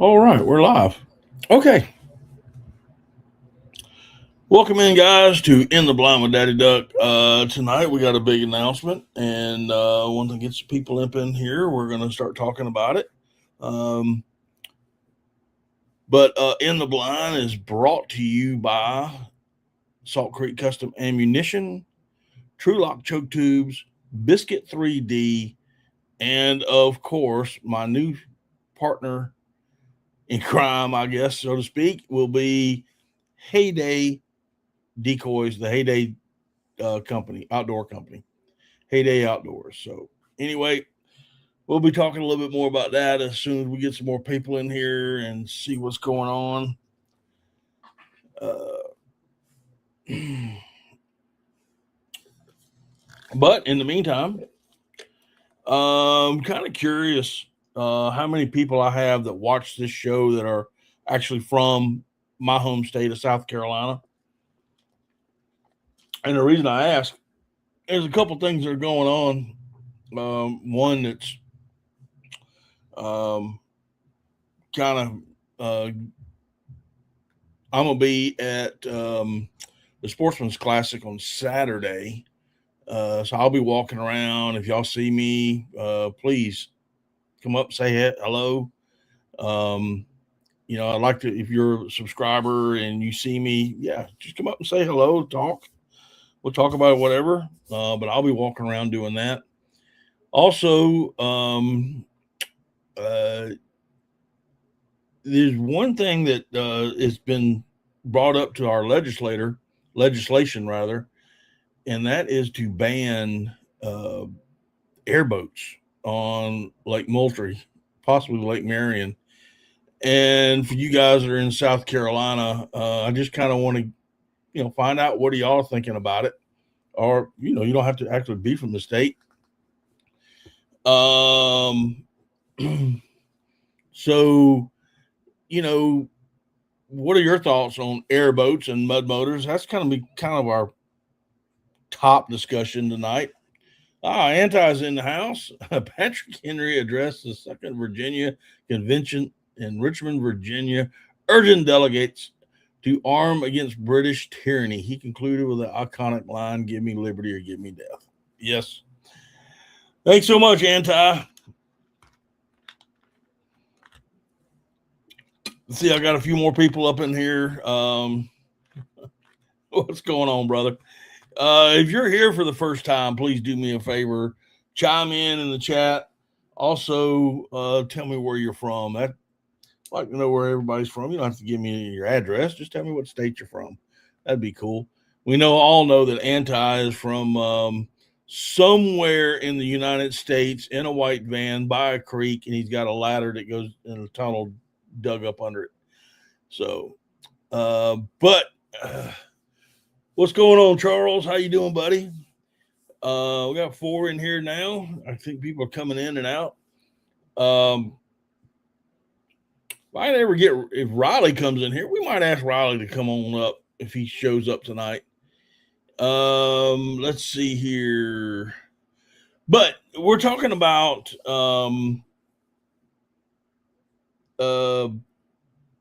All right, we're live. Okay. Welcome in, guys, to In the Blind with Daddy Duck. Tonight we got a big announcement, and once I get some people up in here, we're going to start talking about it. But In the Blind is brought to you by Salt Creek Custom Ammunition, True Lock Choke Tubes, Biscuit 3D, and of course, my new partner in crime, I guess, so to speak, will be Heyday Decoys, the Heyday company, outdoor company, Heyday Outdoors. So anyway, we'll be talking a little bit more about that as soon as we get some more people in here and see what's going on. But in the meantime, I'm kind of curious how many people I have that watch this show that are actually from my home state of South Carolina. And the reason I ask, there's a couple things that are going on. One that's kind of I'm gonna be at the Sportsman's Classic on Saturday, so I'll be walking around. If y'all see me, please come up, say hello. I'd like to. If you're a subscriber and you see me, yeah, just come up and say hello. Talk. We'll talk about whatever. But I'll be walking around doing that. Also, there's one thing that has been brought up to our legislation rather, and that is to ban airboats on Lake Moultrie, possibly Lake Marion. And for you guys that are in South Carolina, I just kind of want to, find out what are y'all thinking about it, or you don't have to actually be from the state. So what are your thoughts on airboats and mud motors? That's kind of our top discussion tonight. Anti's in the house. Patrick Henry addressed the Second Virginia Convention in Richmond, Virginia, urging delegates to arm against British tyranny. He concluded with the iconic line, "Give me liberty or give me death." Yes. Thanks so much, Anti. See, I got a few more people up in here. What's going on, brother? If you're here for the first time, please do me a favor, chime in the chat. Also, tell me where you're from. I'd like to know where everybody's from. You don't have to give me your address. Just tell me what state you're from. That'd be cool. We all know that Anti is from somewhere in the United States in a white van by a creek, and he's got a ladder that goes in a tunnel dug up under it. So, what's going on, Charles? How you doing, buddy? We got 4 in here now. I think people are coming in and out. If Riley comes in here, we might ask Riley to come on up if he shows up tonight. Let's see here. But we're talking about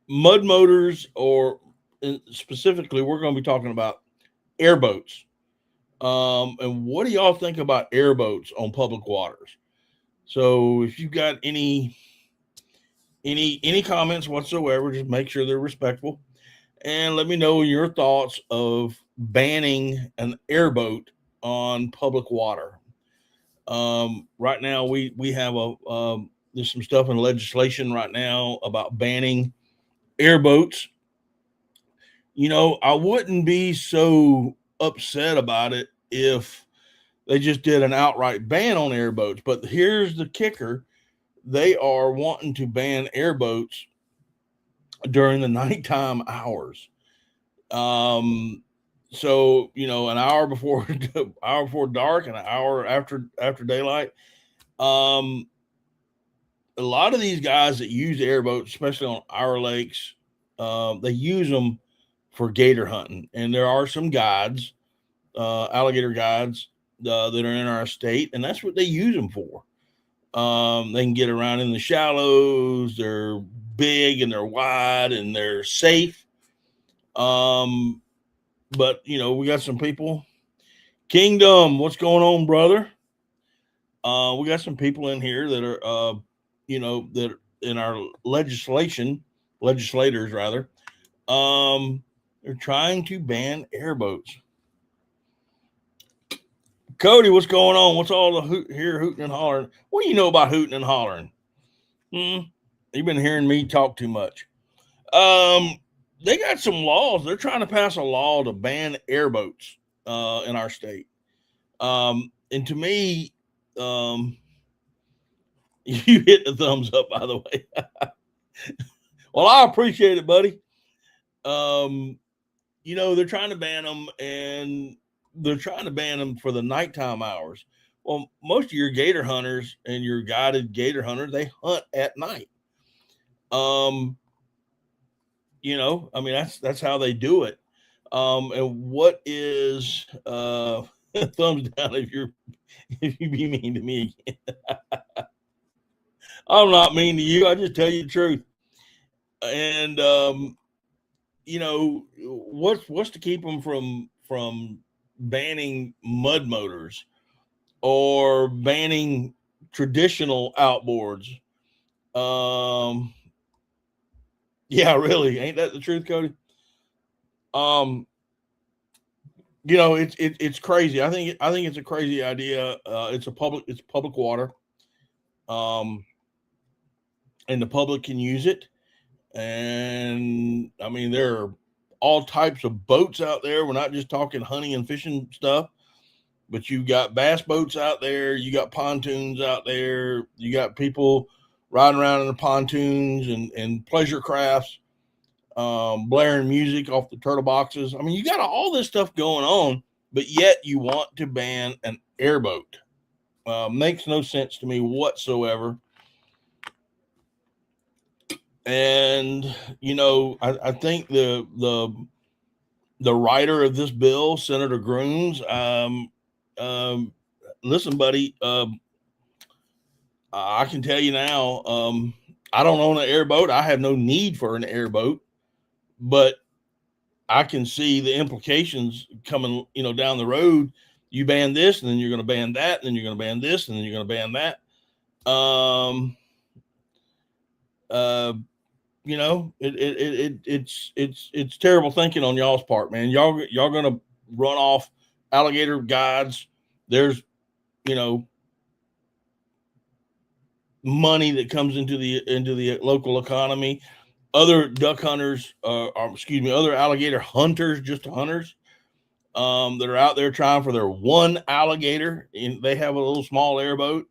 mud motors, or specifically, we're going to be talking about airboats. And what do y'all think about airboats on public waters? So if you've got any comments whatsoever, just make sure they're respectful, and let me know your thoughts of banning an airboat on public water. Right now we have there's some stuff in legislation right now about banning airboats. I wouldn't be so upset about it if they just did an outright ban on airboats. But here's the kicker. They are wanting to ban airboats during the nighttime hours. So an hour before dark and an hour after daylight. A lot of these guys that use airboats, especially on our lakes, they use them for gator hunting. And there are some guides, alligator guides, that are in our state, and that's what they use them for. They can get around in the shallows. They're big and they're wide and they're safe. But you know, we got some people. Kingdom, what's going on, brother? We got some people in here that are, you know, that are in our legislators rather. They're trying to ban airboats. Cody, what's going on? What's all the hooting and hollering? What do you know about hooting and hollering? You've been hearing me talk too much. They got some laws. They're trying to pass a law to ban airboats in our state. And to me, you hit the thumbs up, by the way. Well, I appreciate it, buddy. You know, they're trying to ban them, and they're trying to ban them for the nighttime hours. Well, most of your gator hunters and your guided gator hunters, they hunt at night. You know, I mean, that's how they do it. And what is thumbs down if you be mean to me again. I'm not mean to you. I just tell you the truth. And you know, what's to keep them from banning mud motors or banning traditional outboards? Yeah, really, ain't that the truth, Cody? You know, it's crazy. I think it's a crazy idea. It's public water, and the public can use it. And I mean, there are all types of boats out there. We're not just talking hunting and fishing stuff, but you got bass boats out there. You got pontoons out there. You got people riding around in the pontoons and pleasure crafts, blaring music off the turtle boxes. I mean, you got all this stuff going on, but yet you want to ban an airboat. Makes no sense to me whatsoever. And you know, I think the writer of this bill, Senator Grooms, listen, buddy, I can tell you now, I don't own an airboat. I have no need for an airboat, but I can see the implications coming, you know, down the road. You ban this, and then you're going to ban that, and then you're going to ban this, and then you're going to ban that. You know, it's terrible thinking on y'all's part, man. Y'all going to run off alligator guides. There's, you know, money that comes into the local economy. Other duck hunters, other alligator hunters, just hunters, that are out there trying for their one alligator, and they have a little small airboat.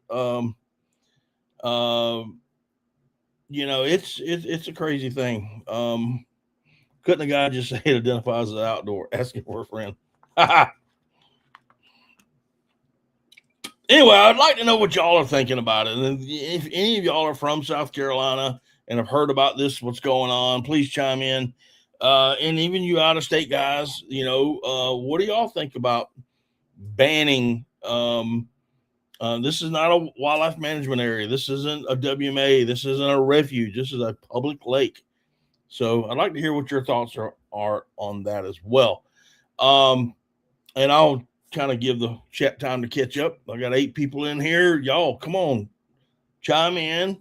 You know, it's a crazy thing. Couldn't a guy just say it identifies as outdoor, asking for a friend? Anyway, I'd like to know what y'all are thinking about it. And if any of y'all are from South Carolina and have heard about this, what's going on, please chime in. And even you out of state guys, you know, what do y'all think about banning? This is not a wildlife management area. This isn't a WMA. This isn't a refuge. This is a public lake. So I'd like to hear what your thoughts are on that as well. And I'll kind of give the chat time to catch up. I got 8 people in here. Y'all, come on, chime in.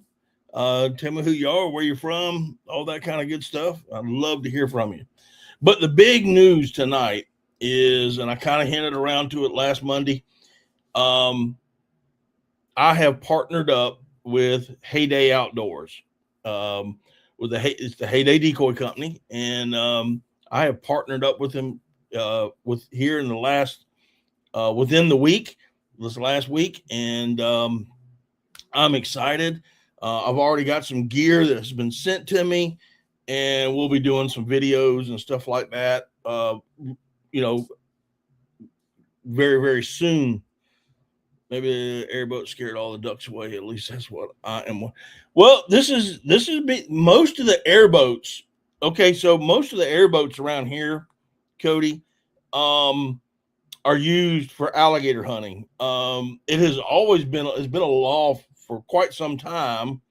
Tell me who you are, where you're from, all that kind of good stuff. I'd love to hear from you. But the big news tonight is, and I kind of hinted around to it last Monday, I have partnered up with Heyday Outdoors. It's the Heyday Decoy Company, and I have partnered up with them with here in the last within the week, this last week, and I'm excited. I've already got some gear that has been sent to me, and we'll be doing some videos and stuff like that. You know, very, very soon. Maybe the airboat scared all the ducks away. At least that's what I am. Well, this is most of the airboats. Okay, so most of the airboats around here, Cody, are used for alligator hunting. It has always been, it's been a law for quite some time.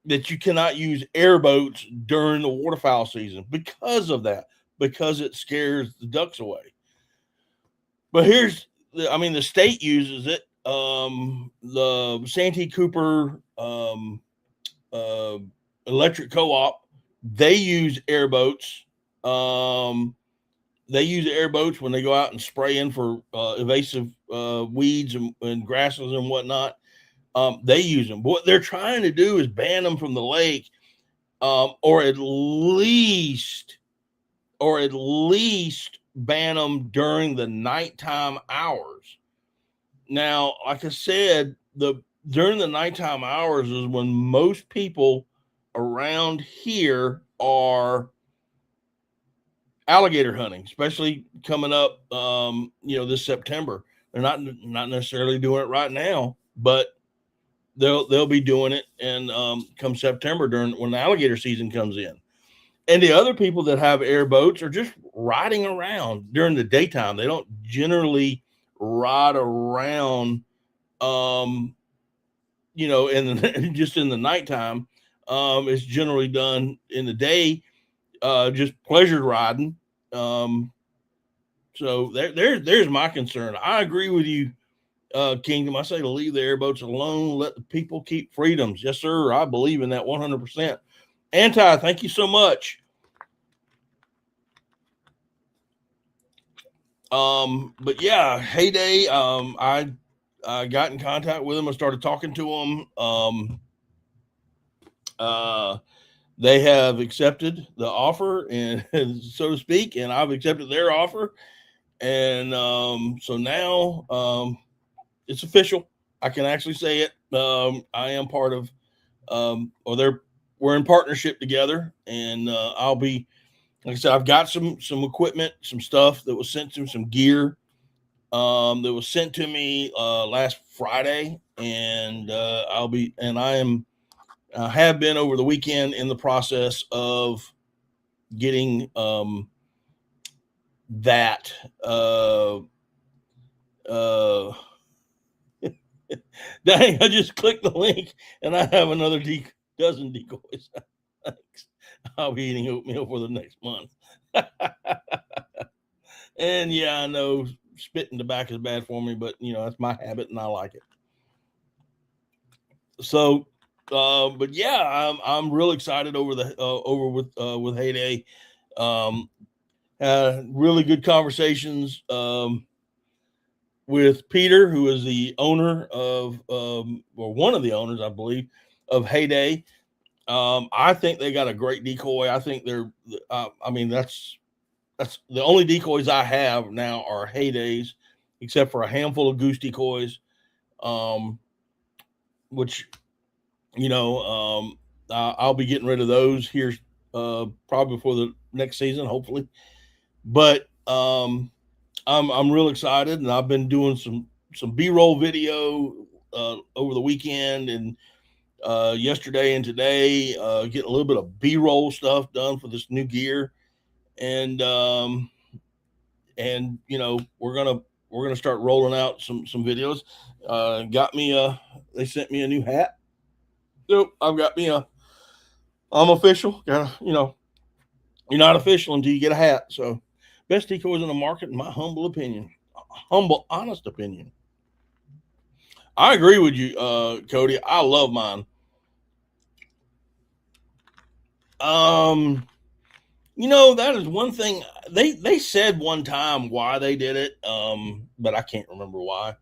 that you cannot use airboats during the waterfowl season because of that, because it scares the ducks away. But the state uses it. The Santee Cooper uh, Electric Co-op, they use airboats. They use airboats when they go out and spray in for invasive weeds and grasses and whatnot. They use them. But what they're trying to do is ban them from the lake, or at least ban them during the nighttime hours. Now, like I said, during the nighttime hours is when most people around here are alligator hunting, especially coming up, this September. They're not necessarily doing it right now, but they'll be doing it, and come September when the alligator season comes in. And the other people that have airboats are just riding around during the daytime. They don't generally ride around, just in the nighttime. It's generally done in the day, just pleasure riding. So there's my concern. I agree with you, Kingdom. I say to leave the airboats alone, let the people keep freedoms. Yes, sir. I believe in that 100%. Anti, thank you so much. But yeah, Heyday. I got in contact with them. I started talking to them. They have accepted the offer, and so to speak, and I've accepted their offer. And so now it's official. I can actually say it. I am part of, we're in partnership together, and I'll be, like I said, I've got some equipment, some stuff that was sent to me, some gear that was sent to me last Friday, and I have been over the weekend in the process of getting that. Dang, I just clicked the link and I have another dozen decoys. Thanks. I'll be eating oatmeal for the next month. And yeah, I know spitting tobacco is bad for me, but that's my habit and I like it. So, but yeah, I'm real excited over with Heyday. Really good conversations with Peter, who is the owner of, or one of the owners, I believe, of Heyday. I think they got a great decoy. I think that's the only decoys I have now are Heydays, except for a handful of goose decoys, which, I'll be getting rid of those here probably before the next season, hopefully. But I'm real excited, and I've been doing some B-roll video over the weekend and yesterday and today, getting a little bit of B-roll stuff done for this new gear, and we're gonna start rolling out some videos. They sent me a new hat. So I'm official. You're not official until you get a hat. So best decoys in the market, in my humble opinion. Honest opinion. I agree with you, Cody. I love mine. That is one thing they said one time why they did it, but I can't remember why.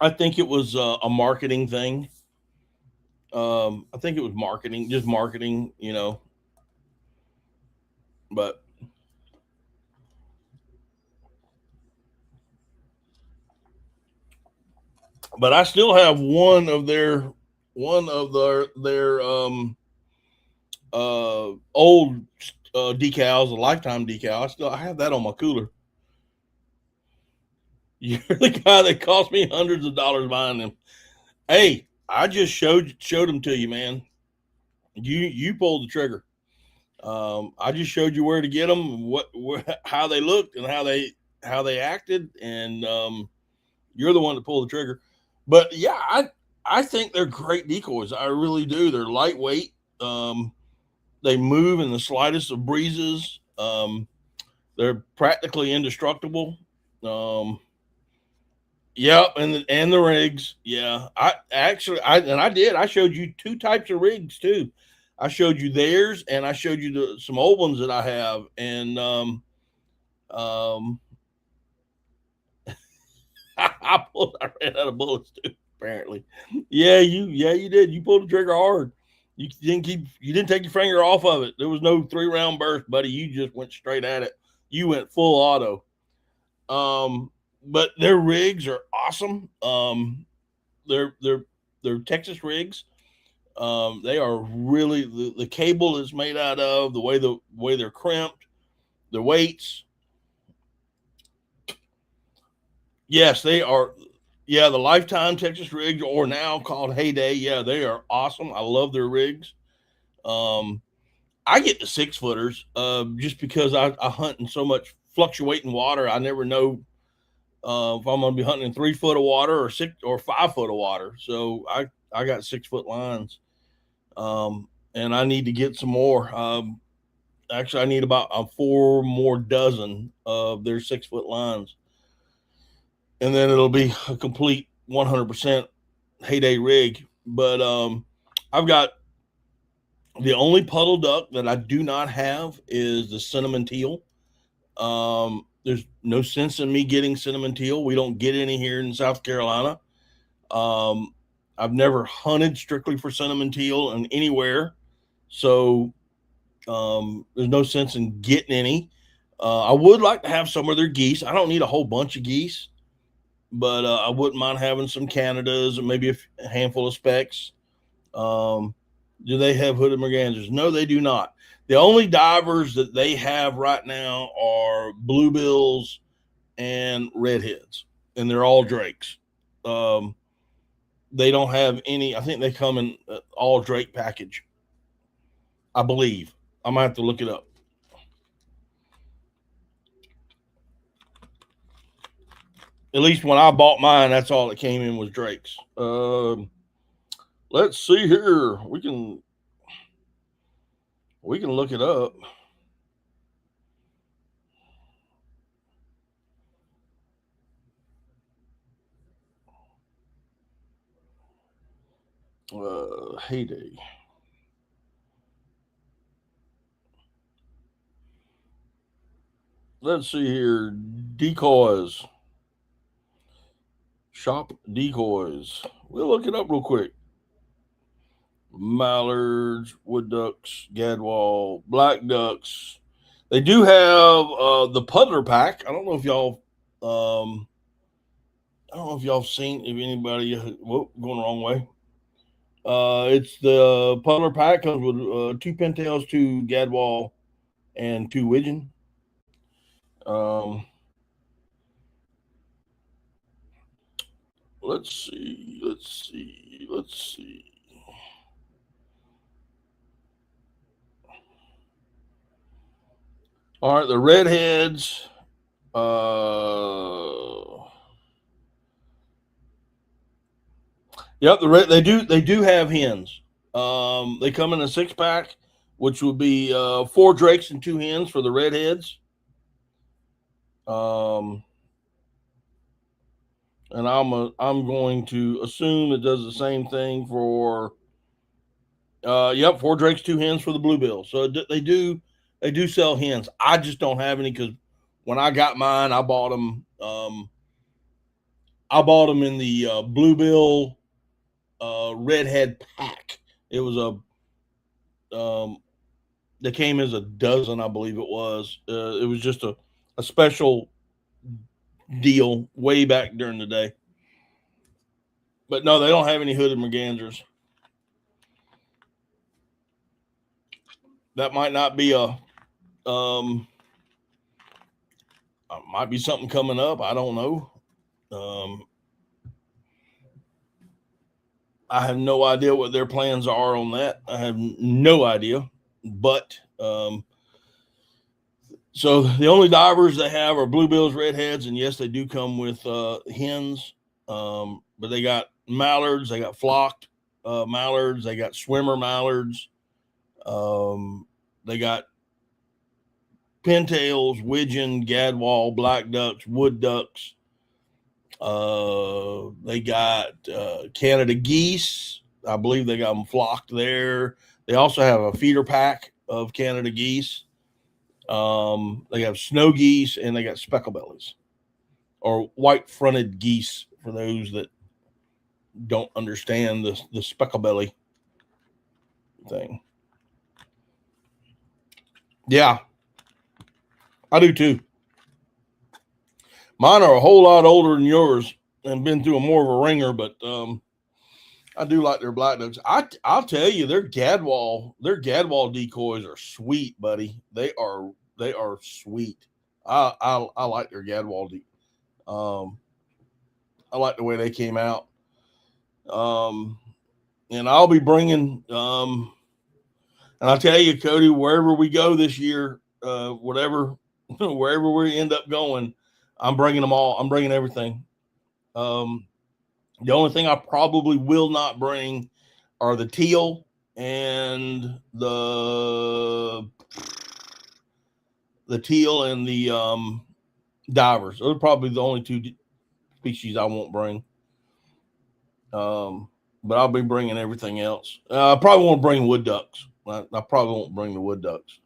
I think it was a marketing thing. I think it was just marketing, but I still have one of their old decals, a lifetime decal. I have that on my cooler. You're the guy that cost me hundreds of dollars buying them. Hey, I just showed them to you, man. You pulled the trigger. I just showed you where to get them, how they looked, and how they acted, and you're the one that pulled the trigger. But yeah, I think they're great decoys. I really do. They're lightweight. They move in the slightest of breezes. They're practically indestructible. Um, yeah, and the rigs. Yeah, I showed you two types of rigs too. I showed you theirs, and I showed you some old ones that I have, and um, I ran out of bullets too. Apparently, you did. You pulled the trigger hard. You didn't take your finger off of it. There was no 3-round burst, buddy. You just went straight at it. You went full auto. But their rigs are awesome. They're Texas rigs. They are really the cable is made out of the way they're crimped, the weights. Yes, they are. Yeah, the Lifetime Texas rigs, or now called Heyday. Yeah, they are awesome. I love their rigs. Um, I get the 6-footers just because I hunt in so much fluctuating water. I never know if I'm going to be hunting in 3 foot of water or 5 foot of water. So I got 6-foot lines, and I need to get some more. Actually, I need about 4 more dozen of their 6-foot lines, and then it'll be a complete 100% Heyday rig. But I've got the only puddle duck that I do not have is the cinnamon teal. There's no sense in me getting cinnamon teal. We don't get any here in South Carolina. I've never hunted strictly for cinnamon teal and anywhere. So there's no sense in getting any. I would like to have some of their geese. I don't need a whole bunch of geese, but I wouldn't mind having some Canadas and maybe a handful of specks. Do they have hooded mergansers? No, they do not. The only divers that they have right now are bluebills and redheads, and they're all drakes. They don't have any. I think they come in all drake package. I believe. I might have to look it up. At least when I bought mine, that's all that came in was drakes. Let's see here. We can look it up. Heyday. Let's see here. Decoys. Shop decoys. We'll look it up real quick. Mallards, wood ducks, gadwall, black ducks. They do have the puddler pack. I don't know if y'all seen if anybody going the wrong way. It's the puddler pack, comes with 2 pintails, 2 gadwall, and 2 widgeon. Let's see. All right, the redheads. Yep, they do have hens. They come in a 6-pack, which would be 4 drakes and 2 hens for the redheads. And I'm going to assume it does the same thing for 4 drakes, 2 hens for the bluebill. So they do sell hens. I just don't have any because when I got mine, I bought them. I bought them in the bluebill redhead pack. It was they came as a dozen, I believe it was. It was just a special deal way back during the day. But no, they don't have any hooded mergansers. That might not be might be something coming up. I don't know. I have no idea what their plans are on that. I have no idea. But so the only divers they have are bluebills, redheads, and yes, they do come with hens. But they got mallards. They got flocked mallards. They got swimmer mallards. They got pintails, widgeon, gadwall, black ducks, wood ducks. They got Canada geese. I believe they got them flocked there. They also have a feeder pack of Canada geese. They have snow geese, and they got speckle bellies, or white fronted geese for those that don't understand the speckle belly thing. Yeah, I do too. Mine are a whole lot older than yours and been through more of a ringer, but I do like their black ducks. I'll tell you, their gadwall decoys are sweet, buddy. They are sweet. I like their gadwall. I like the way they came out. And I'll be bringing. And I'll tell you, Cody, wherever we go this year, wherever we end up going, I'm bringing them all. I'm bringing everything. The only thing I probably will not bring are the teal and the divers. Those are probably the only two species I won't bring. But I'll be bringing everything else. I probably won't bring wood ducks. I probably won't bring the wood ducks.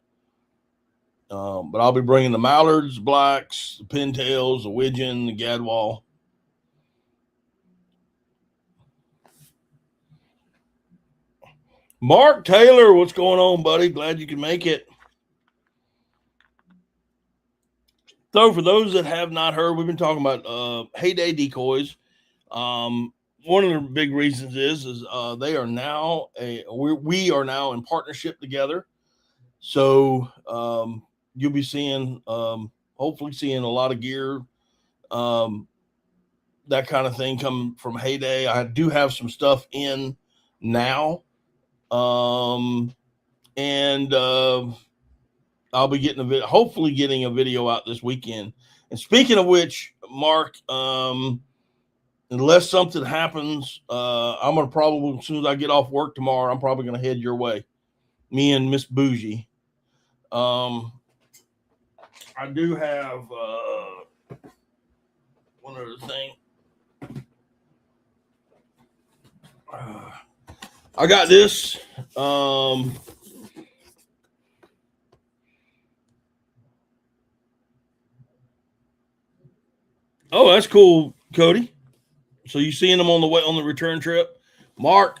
But I'll be bringing the mallards, blacks, the pintails, the widgeon, the gadwall. Mark Taylor, what's going on, buddy? Glad you can make it. So for those that have not heard, we've been talking about heyday decoys. One of the big reasons is they are now we are now in partnership together. So you'll be seeing hopefully seeing a lot of gear, that kind of thing come from Heyday. I do have some stuff in now. And I'll be hopefully getting a video out this weekend. And speaking of which, Mark, unless something happens, I'm going to probably, as soon as I get off work tomorrow, I'm probably going to head your way. Me and Miss Bougie. I do have one other thing. I got this. Oh, that's cool, Cody. So you seeing them on the way on the return trip? Mark,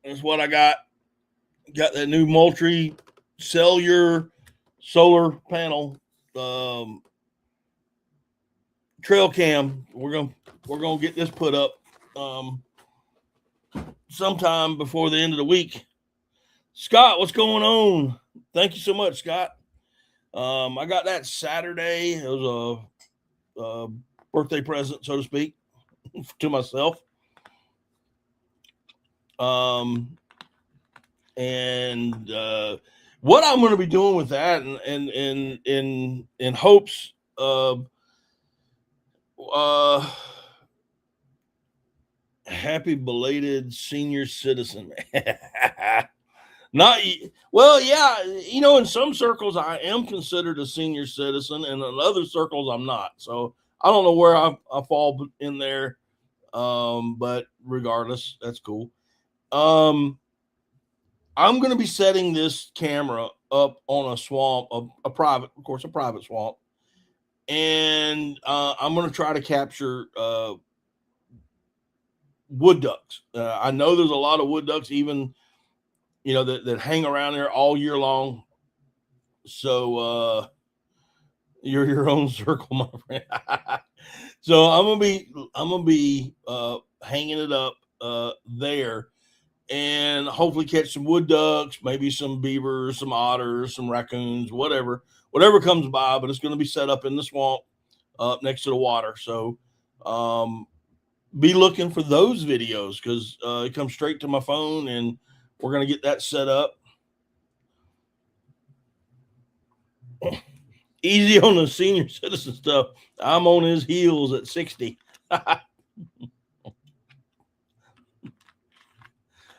that's what I got. Got that new Moultrie cellular solar panel trail cam. We're gonna get this put up sometime before the end of the week. Scott, what's going on? Thank you so much, Scott. I got that Saturday. It was a birthday present, so to speak, to myself. And what I'm going to be doing with that, and in hopes of happy belated senior citizen. Not well, yeah. You know, in some circles I am considered a senior citizen, and in other circles I'm not. So I don't know where I fall in there. But regardless, that's cool. I'm going to be setting this camera up on a swamp, a private swamp, and I'm going to try to capture wood ducks. I know there's a lot of wood ducks, even that hang around there all year long. So you're your own circle, my friend. So I'm gonna be hanging it up there, and hopefully catch some wood ducks, maybe some beavers, some otters, some raccoons, whatever comes by. But it's going to be set up in the swamp up next to the water. So be looking for those videos, because it comes straight to my phone, and we're going to get that set up. Easy on the senior citizen stuff. I'm on his heels at 60.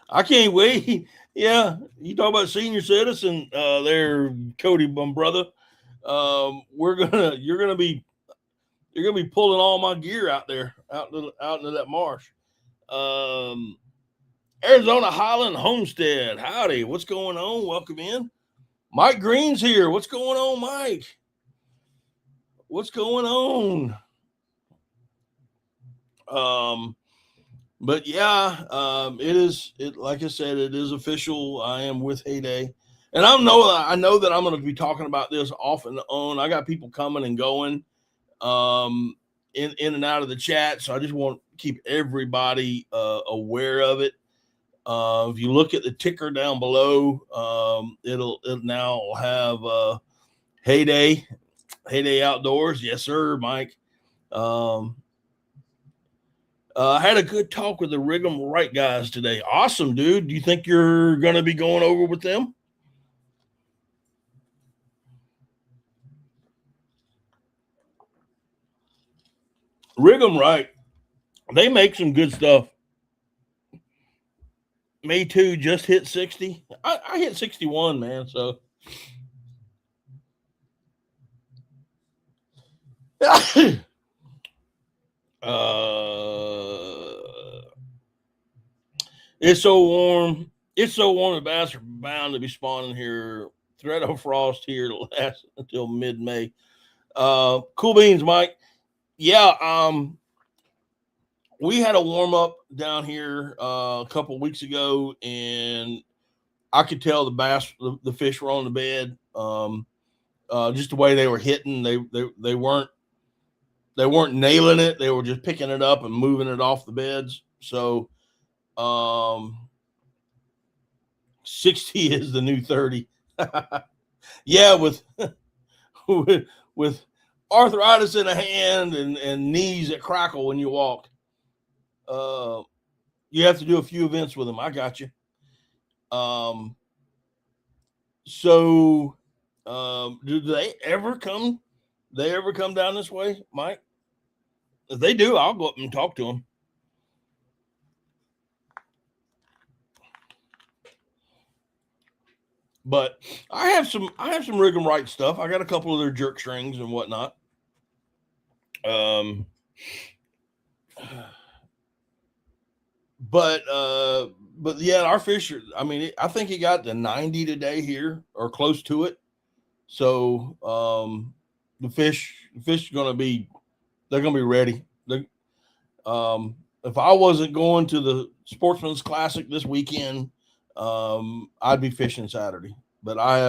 I can't wait. Yeah, you talk about senior citizen there, Cody, my brother. You're gonna be pulling all my gear out there, out into that marsh. Um, Arizona Highland Homestead. Howdy, what's going on? Welcome in. Mike Green's here. What's going on, Mike? What's going on? But yeah, like I said, it is official. I am with Heyday. And I know that I'm going to be talking about this off and on. I got people coming and going in and out of the chat. So I just want to keep everybody aware of it. If you look at the ticker down below, it'll now have Heyday Outdoors. Yes, sir, Mike. I had a good talk with the Rig'em Right guys today. Awesome, dude. Do you think you're going to be going over with them? Rig'em Right. They make some good stuff. Me too. Just hit 60. I hit 61, man. So. It's so warm. It's so warm. The bass are bound to be spawning here. Threat of frost here to last until mid-May. Cool beans, Mike. Yeah. We had a warm up down here a couple of weeks ago, and I could tell the bass, the fish were on the bed. Just the way they were hitting, they weren't nailing it. They were just picking it up and moving it off the beds. So, 60 is the new 30. Yeah, with arthritis in a hand and knees that crackle when you walk. You have to do a few events with them. I got you. So, do they ever come down this way, Mike? If they do, I'll go up and talk to them. But I have some Rig'em Right stuff. I got a couple of their jerk strings and whatnot. But yeah, our fish are, I think he got to 90 today here or close to it. So the fish are gonna be ready. If I wasn't going to the Sportsman's Classic this weekend, I'd be fishing Saturday. But I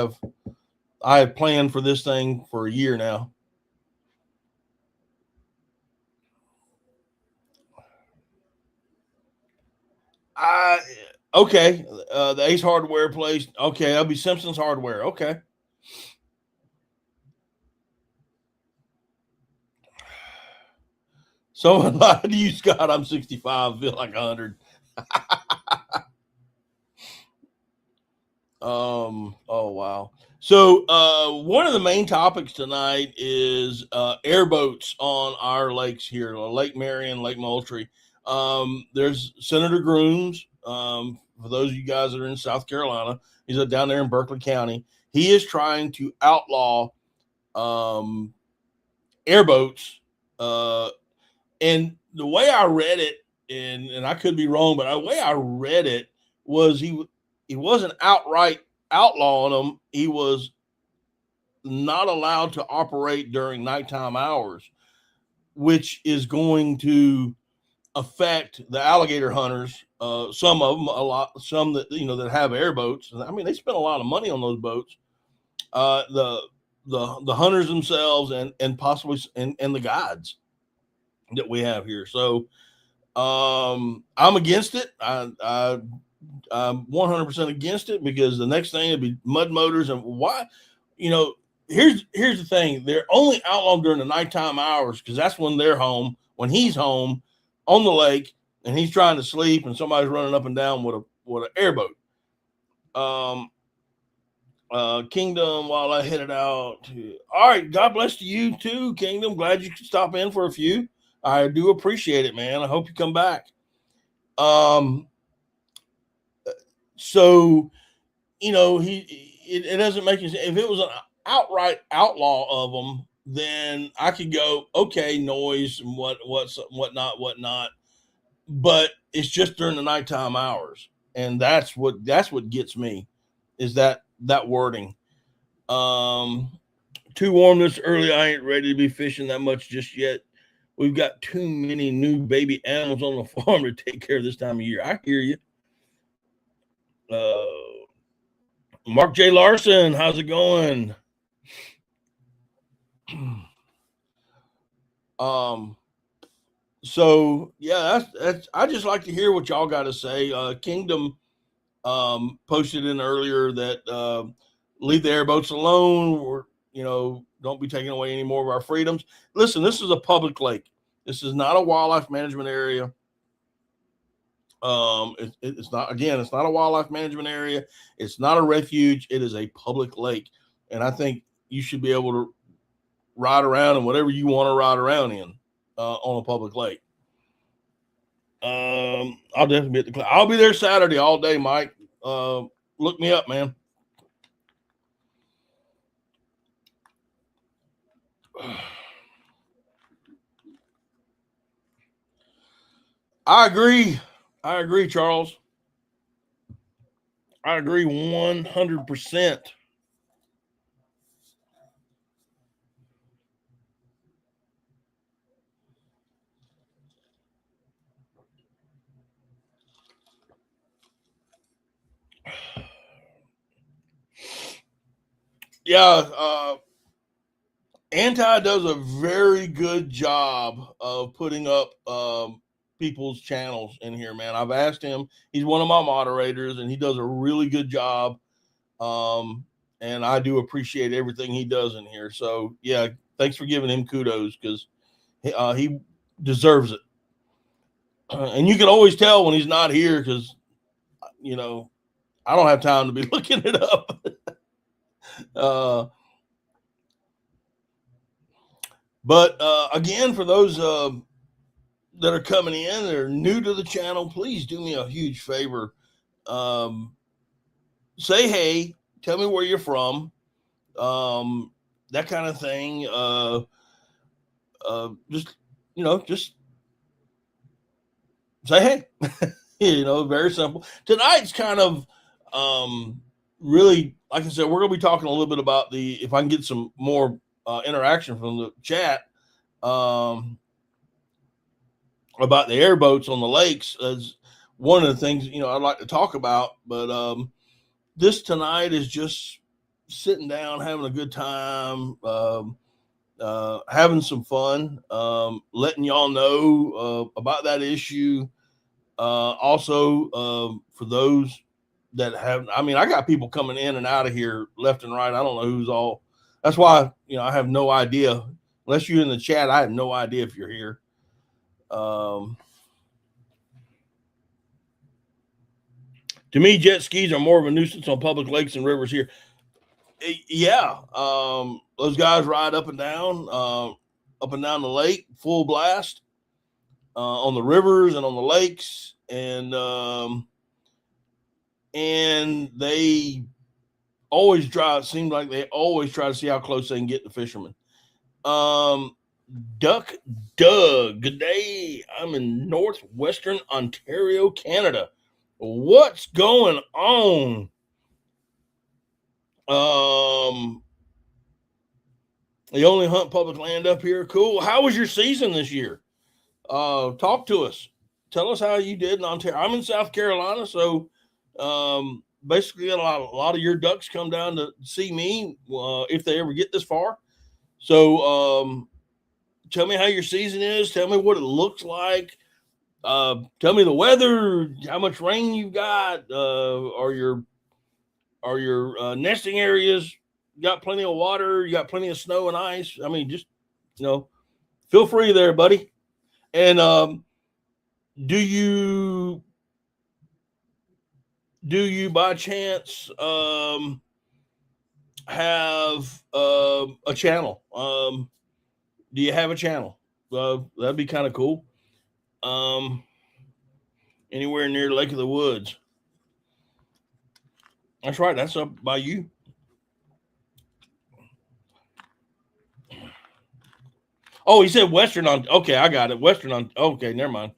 have planned for this thing for a year now. Okay. The Ace Hardware place. Okay, that'll be Simpson's Hardware. Okay. Someone lied to you, Scott. I'm 65. I feel like 100. Oh wow. So one of the main topics tonight is airboats on our lakes here, Lake Marion, Lake Moultrie. There's Senator Grooms. For those of you guys that are in South Carolina, he's down there in Berkeley County. He is trying to outlaw airboats. And the way I read it, and I could be wrong, but the way I read it was he wasn't outright outlawing them. He was not allowed to operate during nighttime hours, which is going to affect the alligator hunters. Some of them, a lot, some that that have airboats. They spend a lot of money on those boats. The hunters themselves and possibly and the guides that we have here. So I'm against it. I'm 100% against it because the next thing would be mud motors. And why, here's the thing. They're only outlawed during the nighttime hours because that's when they're home, when he's home on the lake and he's trying to sleep and somebody's running up and down with an airboat. Kingdom, while I headed out. All right. God bless to you too, Kingdom. Glad you could stop in for a few. I do appreciate it, man. I hope you come back. So, it doesn't make any sense. If it was an outright outlaw of them, then I could go, okay, noise and whatnot. But it's just during the nighttime hours, and that's what gets me, is that wording. Um, Too warm this early. I ain't ready to be fishing that much just yet. We've got too many new baby animals on the farm to take care of this time of year. I hear you. Uh, Mark J. Larson, how's it going? um, so yeah, that's. I just like to hear what y'all got to say. Kingdom posted in earlier that leave the airboats alone, or don't be taking away any more of our freedoms. Listen, this is a public lake. This is not a wildlife management area. It's not, again, it's not a wildlife management area. It's not a refuge. It is a public lake, and I think you should be able to ride around in whatever you want to ride around in on a public lake. I'll definitely be at the. I'll be there Saturday all day, Mike. Look me up, man. I agree. I agree, Charles. I agree 100%. Yeah, Anti does a very good job of putting up people's channels in here, man. I've asked him. He's one of my moderators, and he does a really good job. And I do appreciate everything he does in here. So yeah, thanks for giving him kudos, because he deserves it. And you can always tell when he's not here, because I don't have time to be looking it up. uh, but again, for those that are coming in, that are new to the channel, please do me a huge favor. Say hey, tell me where you're from, that kind of thing. Just say hey. Very simple. Tonight's kind of really, like I said, we're going to be talking a little bit about if I can get some more interaction from the chat, about the airboats on the lakes, as one of the things I'd like to talk about. But this tonight is just sitting down, having a good time, having some fun, letting y'all know about that issue. Also, for those that have, I mean, I got people coming in and out of here left and right. I don't know who's all. That's why I have no idea, unless you're in the chat. I have no idea if you're here. To me, jet skis are more of a nuisance on public lakes and rivers here. Yeah, those guys ride up and down the lake, full blast, on the rivers and on the lakes, and they always try. It seems like they always try to see how close they can get the fishermen. Duck Doug, good day. I'm in northwestern Ontario, Canada. What's going on? You only hunt public land up here. Cool. How was your season this year? Talk to us. Tell us how you did in Ontario. I'm in South Carolina, so basically a lot of your ducks come down to see me if they ever get this far. So tell me how your season is. Tell me what it looks like. Tell me the weather, how much rain you've got. Are your nesting areas got plenty of water? You got plenty of snow and ice? I mean, just feel free there, buddy. And do you by chance have a channel? Do you have a channel? That'd be kind of cool. Anywhere near Lake of the Woods. That's right. That's up by you. Oh, he said Western on. Okay, I got it. Western on. Okay, never mind.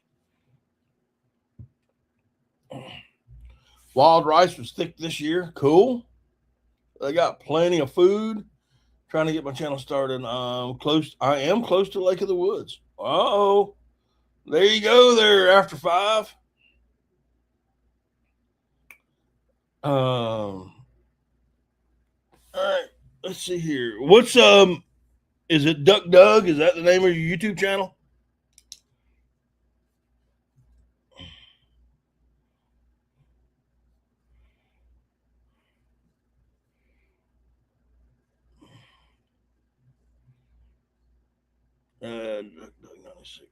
Wild rice was thick this year. Cool. I got plenty of food. Trying to get my channel started. Close. I am close to Lake of the Woods. Oh, there you go. There after 5. All right. Let's see here. What's Is it Duck Doug? Is that the name of your YouTube channel? Duck Doug 96.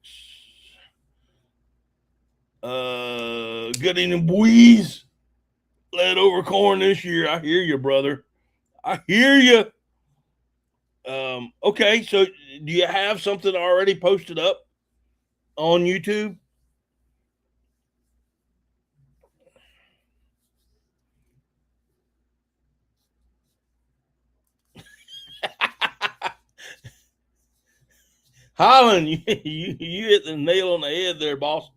Good evening, boys. Let over corn this year. I hear you, brother. I hear you. Okay, so do you have something already posted up on YouTube? Holland, you hit the nail on the head there, boss.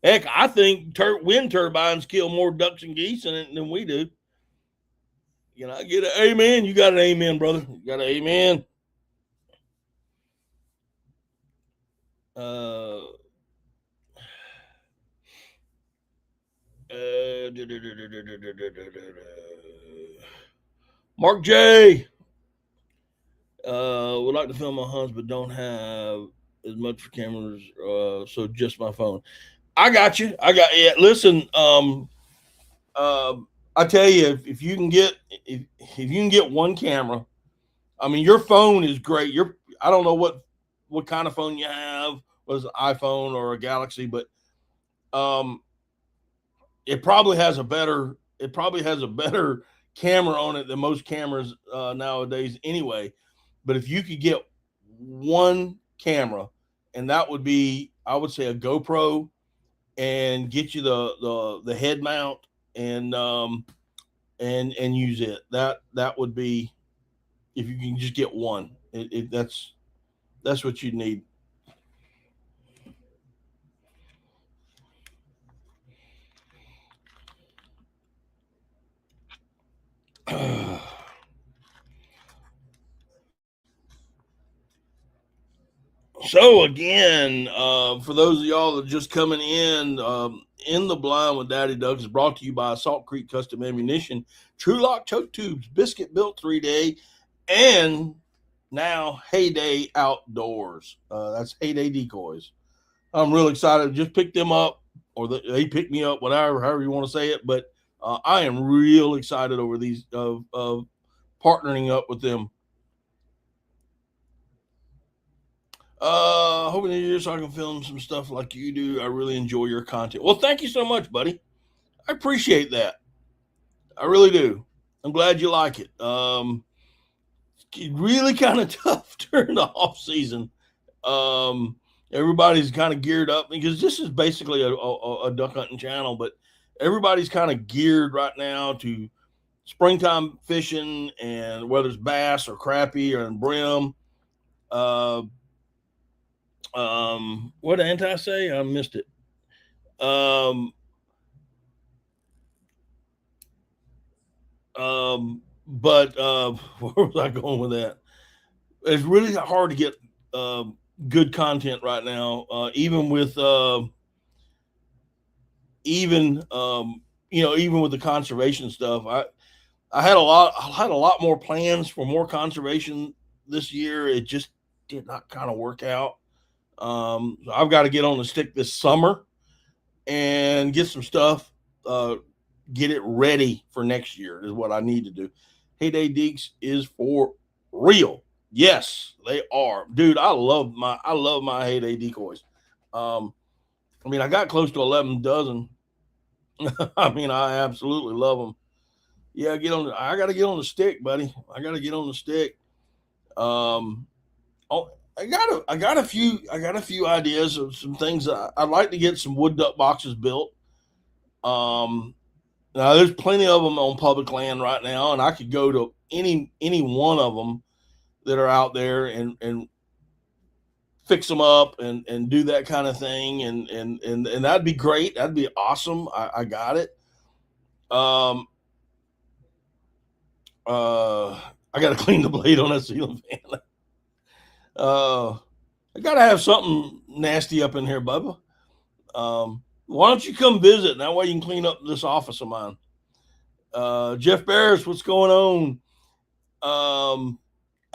Heck, I think wind turbines kill more ducks and geese than we do. Can I get an amen? You got an amen, brother. You got an amen. Mark J. Would like to film my hunts, but don't have as much for cameras, so just my phone. I got you. Listen, I tell you, if you can get one camera, I mean, your phone is great. I don't know what kind of phone you have, was an iPhone or a Galaxy, but it probably has a better camera on it than most cameras nowadays anyway. But if you could get one camera, and that would be, I would say, a GoPro, and get you the head mount and use it. That would be, if you can just get one. That's what you need. So again, for those of y'all that are just coming in the blind with Daddy Doug is brought to you by Salt Creek Custom Ammunition, True Lock Choke Tubes, Biscuit Built 3-Day, and now Heyday Outdoors. That's Heyday Decoys. I'm real excited. Just picked them up, or they picked me up, however you want to say it. But I am real excited over these of partnering up with them. Hoping to hear so I can film some stuff like you do. I really enjoy your content. Well, thank you so much, buddy. I appreciate that. I really do. I'm glad you like it. It's really kind of tough during the off season. Everybody's kind of geared up because this is basically a duck hunting channel, but everybody's kind of geared right now to springtime fishing, and whether it's bass or crappie or brim. What did I say? I missed it. But where was I going with that? It's really hard to get good content right now, even with even with the conservation stuff. I had a lot more plans for more conservation this year. It just did not kind of work out. So I've got to get on the stick this summer and get some stuff, get it ready for next year is what I need to do. Heyday Deeks is for real. Yes, they are. Dude, I love my Heyday decoys. I mean, I got close to 11 dozen. I mean, I absolutely love them. Yeah, I got to get on the stick, buddy. I got to get on the stick. I got a few ideas of some things. I'd like to get some wood duck boxes built. And Now, there's plenty of them on public land right now, and I could go to any one of them that are out there and fix them up and do that kind of thing, and that'd be great. That'd be awesome. I got it. I got to clean the blade on that ceiling fan. I got to have something nasty up in here, Bubba. Why don't you come visit? That way you can clean up this office of mine. Jeff Barris, what's going on?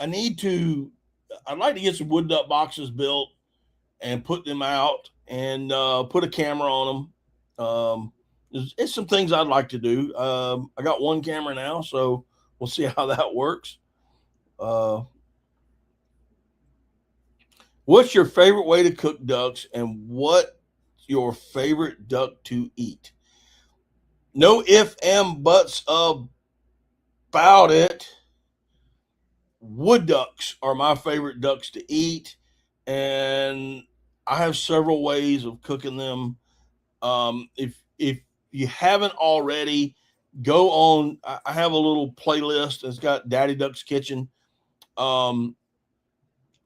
I'd like to get some wood duck boxes built and put them out and put a camera on them. It's some things I'd like to do. I got one camera now, so we'll see how that works. What's your favorite way to cook ducks, and what your favorite duck to eat? No ifs and buts about it. Wood ducks are my favorite ducks to eat, and I have several ways of cooking them. If you haven't already, go on. I have a little playlist that's got Daddy Duck's Kitchen. One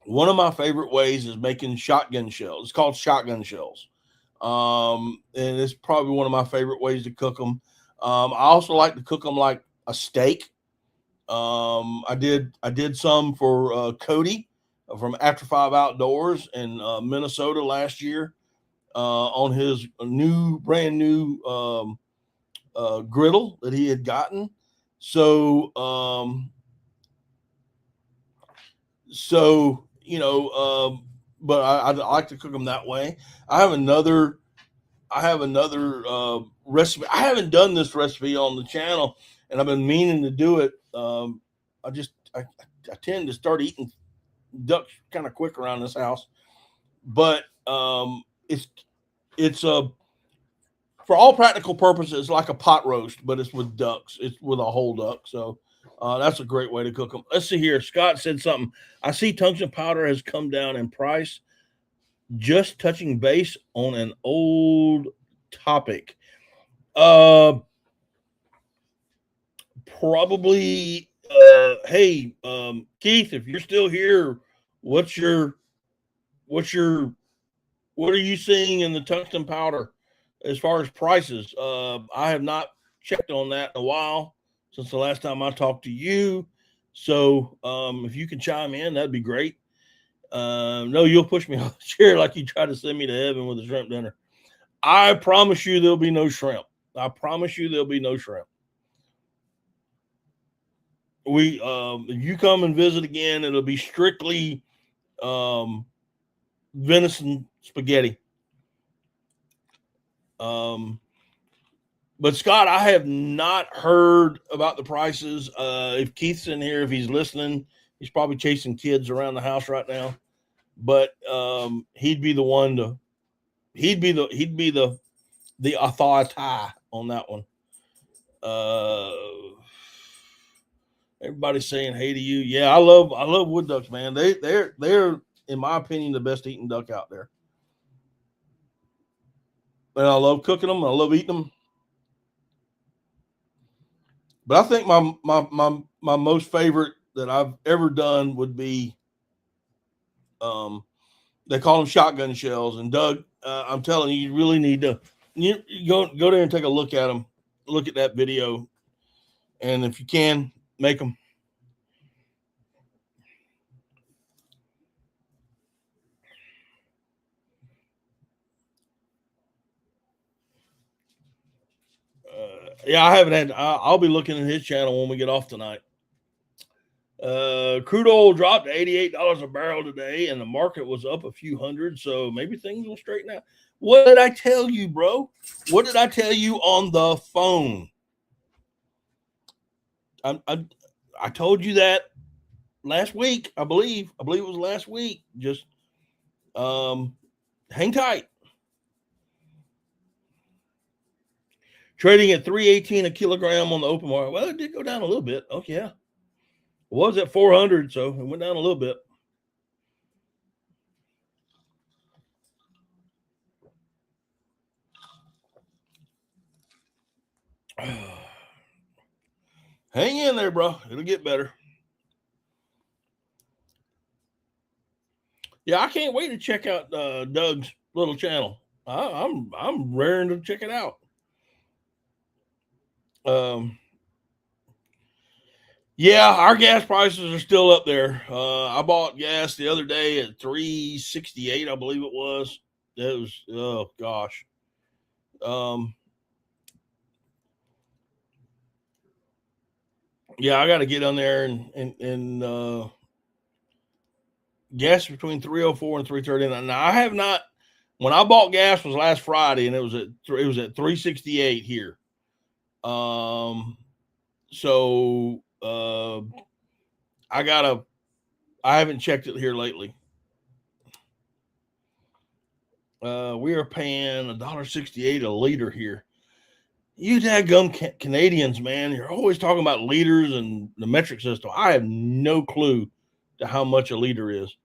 of my favorite ways is making shotgun shells. It's called shotgun shells. And it's probably one of my favorite ways to cook them. I also like to cook them like a steak. I did some for Cody from After Five Outdoors in Minnesota last year on his brand new griddle that he had gotten. So but I like to cook them that way. I have another recipe. I haven't done this recipe on the channel, and I've been meaning to do it. I tend to start eating ducks kind of quick around this house, but it's for all practical purposes like a pot roast, but it's with ducks. It's with a whole duck, so that's a great way to cook them. Let's see here. Scott said something. I see tungsten powder has come down in price. Just touching base on an old topic. Probably. Hey, Keith, if you're still here, what are you seeing in the tungsten powder as far as prices? I have not checked on that in a while since the last time I talked to you. So if you can chime in, that'd be great. No, you'll push me off the chair like you tried to send me to heaven with a shrimp dinner. I promise you there'll be no shrimp. I promise you there'll be no shrimp. If you come and visit again, it'll be strictly venison spaghetti. But Scott, I have not heard about the prices. If Keith's in here, if he's listening, he's probably chasing kids around the house right now. But he'd be the one to. He'd be the authority on that one. Everybody's saying hey to you. Yeah, I love wood ducks, man. They're in my opinion the best eating duck out there. And I love cooking them. I love eating them. But I think my most favorite that I've ever done would be they call them shotgun shells. And Doug, I'm telling you, you really need to you go there and take a look at them. Look at that video, and if you can, make them. Yeah, I haven't had. I'll be looking at his channel when we get off tonight. Crude oil dropped to $88 a barrel today, and the market was up a few hundred. So maybe things will straighten out. What did I tell you, bro? What did I tell you on the phone? I told you that last week. I believe it was last week. Just hang tight. Trading at $3.18 a kilogram on the open market. Well, it did go down a little bit. Oh yeah, it was at 400, so it went down a little bit. Hang in there, bro. It'll get better. Yeah, I can't wait to check out Doug's little channel. I'm raring to check it out. Yeah, our gas prices are still up there. I bought gas the other day at $3.68, I believe it was. It was, oh gosh. Yeah, I got to get on there and gas between 304 and 339. Now I have not. When I bought gas was last Friday, and it was at 368 here. So I haven't checked it here lately. We are paying $1.68 a liter here. You dadgum Canadians, man, you're always talking about liters and the metric system. I have no clue to how much a liter is.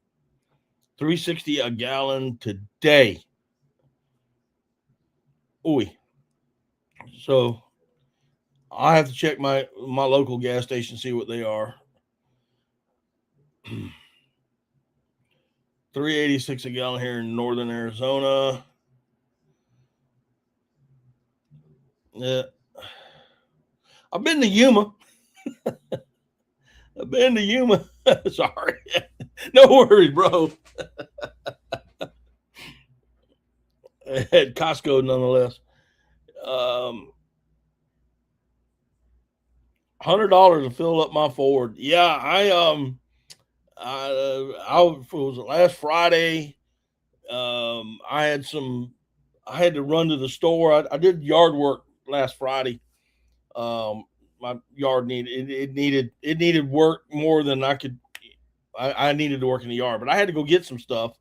$3.60 a gallon today. Ooh. So I have to check my local gas station, see what they are. $3.86 a gallon here in northern Arizona. Yeah. I've been to Yuma. Sorry. No worries, bro. At Costco, nonetheless. $100 to fill up my Ford. Yeah, I it was last Friday. I had to run to the store. I did yard work last Friday. My yard needed work more than I could. I needed to work in the yard, but I had to go get some stuff,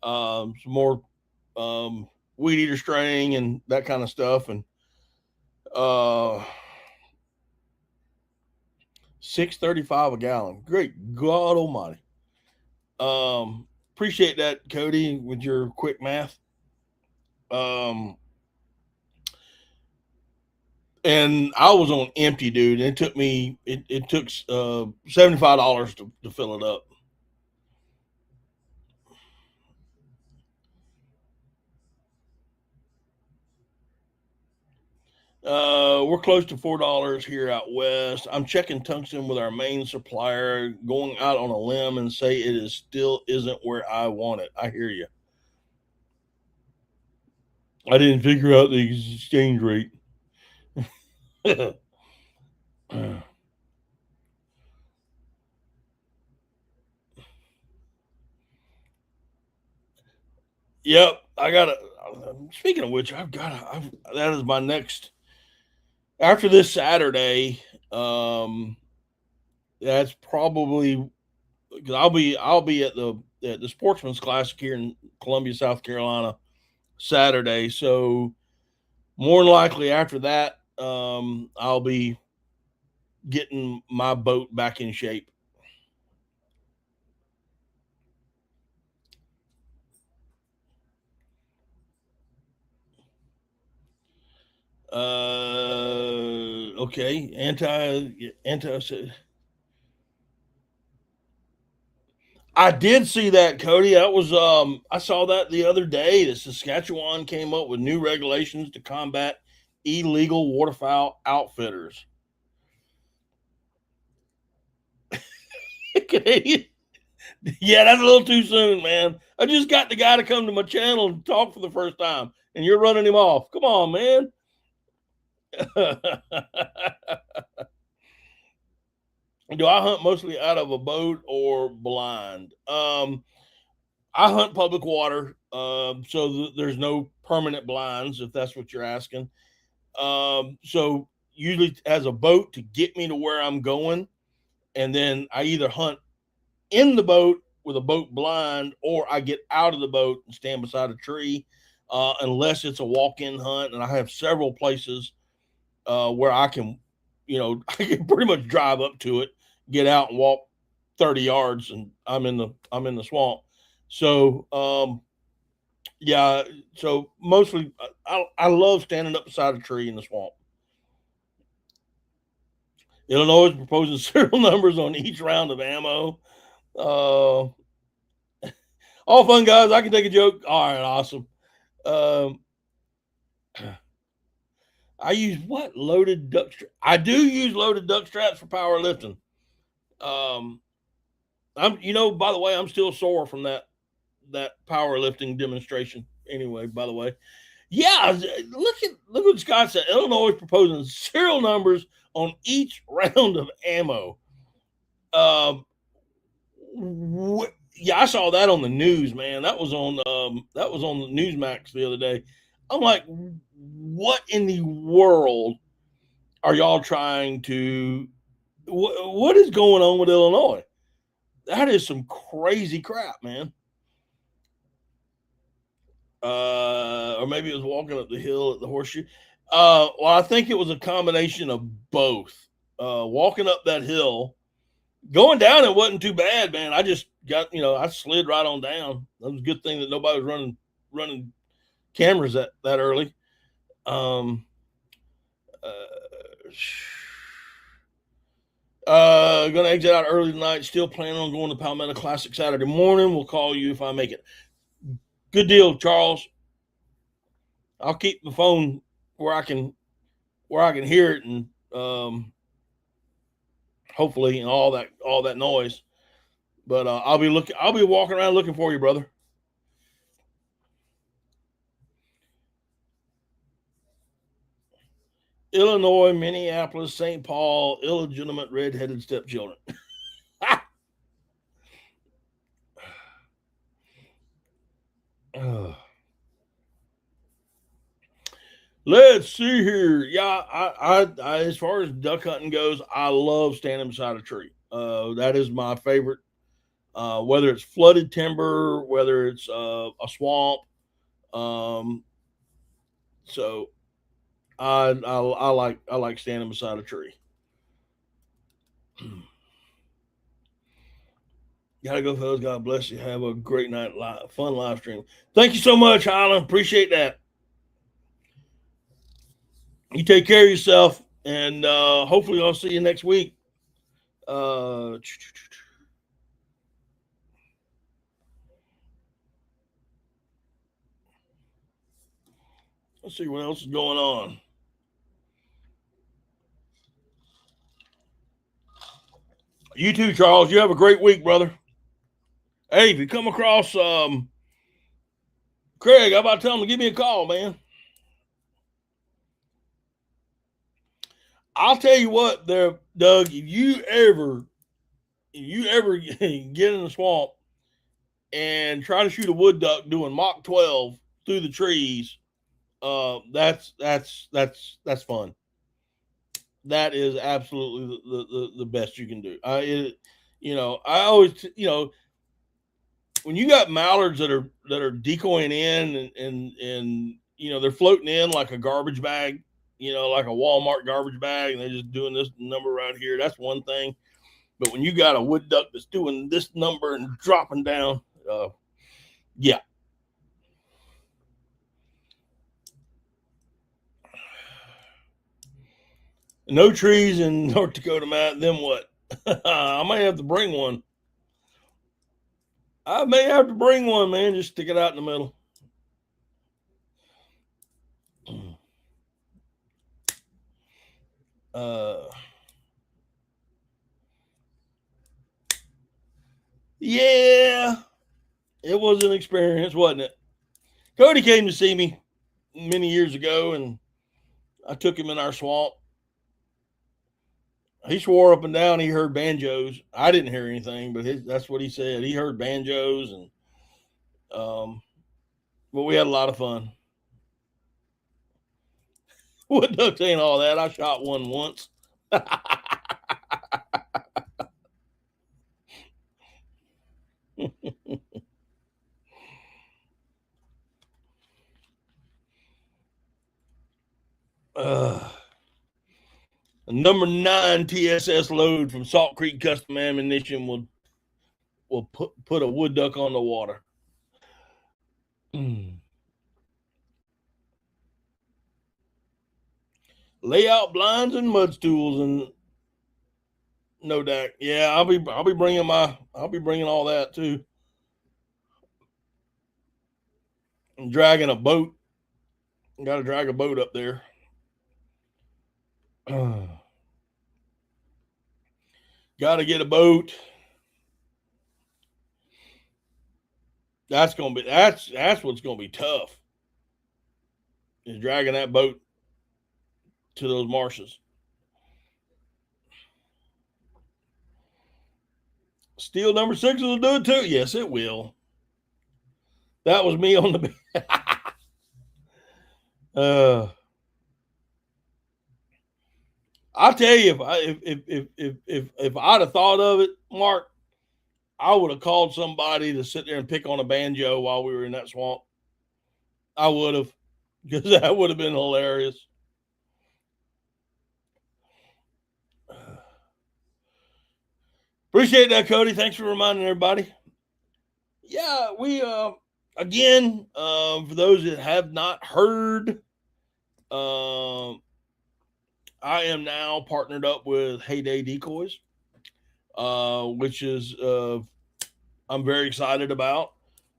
some more weed eater string and that kind of stuff, and $6.35 a gallon. Great God Almighty! Appreciate that, Cody, with your quick math. And I was on empty, dude. It took me it took $75 to fill it up. We're close to $4 here out west. I'm checking tungsten with our main supplier, going out on a limb and say it is still isn't where I want it. I hear you. I didn't figure out the exchange rate. Yep, I got to. Speaking of which, that is my next after this Saturday. That's probably because I'll be at the Sportsman's Classic here in Columbia, South Carolina, Saturday. So more than likely after that, I'll be getting my boat back in shape. Okay, anti. I did see that, Cody. That was I saw that the other day that Saskatchewan came up with new regulations to combat illegal waterfowl outfitters. Canadian. Yeah, that's a little too soon, man. I just got the guy to come to my channel and talk for the first time, and you're running him off. Come on, man. Do I hunt mostly out of a boat or blind? I hunt public water, so there's no permanent blinds, if that's what you're asking. So usually as a boat to get me to where I'm going, and then I either hunt in the boat with a boat blind, or I get out of the boat and stand beside a tree, unless it's a walk-in hunt. And I have several places where I can, I can pretty much drive up to it, get out and walk 30 yards, and I'm in the swamp. So yeah, so mostly I love standing up beside a tree in the swamp. Illinois is proposing serial numbers on each round of ammo. All fun, guys. I can take a joke. All right, awesome. I use what? Loaded duck straps. I do use loaded duck straps for powerlifting. By the way, I'm still sore from that powerlifting demonstration. Anyway, by the way, yeah, look what Scott said. Illinois is proposing serial numbers on each round of ammo. Yeah, I saw that on the news, man. That was on the Newsmax the other day. I'm like, what in the world are y'all trying to? What is going on with Illinois? That is some crazy crap, man. Or maybe it was walking up the hill at the horseshoe. Well, I think it was a combination of both. Walking up that hill, going down, it wasn't too bad, man. I just got, I slid right on down. That was a good thing that nobody was running cameras that early. Gonna exit out early tonight. Still planning on going to Palmetto Classic Saturday morning. We'll call you if I make it. Good deal, Charles. I'll keep the phone where I can hear it, and hopefully, and all that noise. But I'll be walking around looking for you, brother. Illinois, Minneapolis, St. Paul, illegitimate redheaded stepchildren. Let's see here. Yeah, I as far as duck hunting goes, I love standing beside a tree. That is my favorite. Whether it's flooded timber, whether it's a swamp. So I like standing beside a tree. Gotta go, fellas. God bless you. Have a great night. Fun live stream. Thank you so much, Highland. Appreciate that. You take care of yourself, and hopefully I'll see you next week. Let's see what else is going on. You too, Charles. You have a great week, brother. Hey, if you come across Craig, how about tell him to give me a call, man? I'll tell you what, there, Doug. If you ever get in the swamp and try to shoot a wood duck doing Mach 12 through the trees, that's fun. That is absolutely the best you can do. I always, when you got mallards that are decoying in and they're floating in like a garbage bag, like a Walmart garbage bag, and they're just doing this number right here. That's one thing. But when you got a wood duck that's doing this number and dropping down, yeah. No trees in North Dakota, Matt. Then what? I may have to bring one. Man. Just stick it out in the middle. Yeah, it was an experience, wasn't it? Cody came to see me many years ago, and I took him in our swamp. He swore up and down he heard banjos. I didn't hear anything, but that's what he said. He heard banjos, and but we had a lot of fun. Wood ducks ain't all that. I shot one once. Number 9 TSS load from Salt Creek Custom Ammunition will put a wood duck on the water. Lay out blinds and mud stools No doubt. Yeah, I'll be bringing all that too. I'm dragging a boat. Got to drag a boat up there. Got to get a boat. That's what's gonna be tough. Is dragging that boat to those marshes. Steel number 6 will do it too. Yes, it will. That was me on the. uh, I'll tell you if I'd have thought of it, Mark, I would have called somebody to sit there and pick on a banjo while we were in that swamp. I would have, because that would have been hilarious. Appreciate that, Cody. Thanks for reminding everybody. Yeah, we again, for those that have not heard, uh, I am now partnered up with Heyday Decoys, which is I'm very excited about.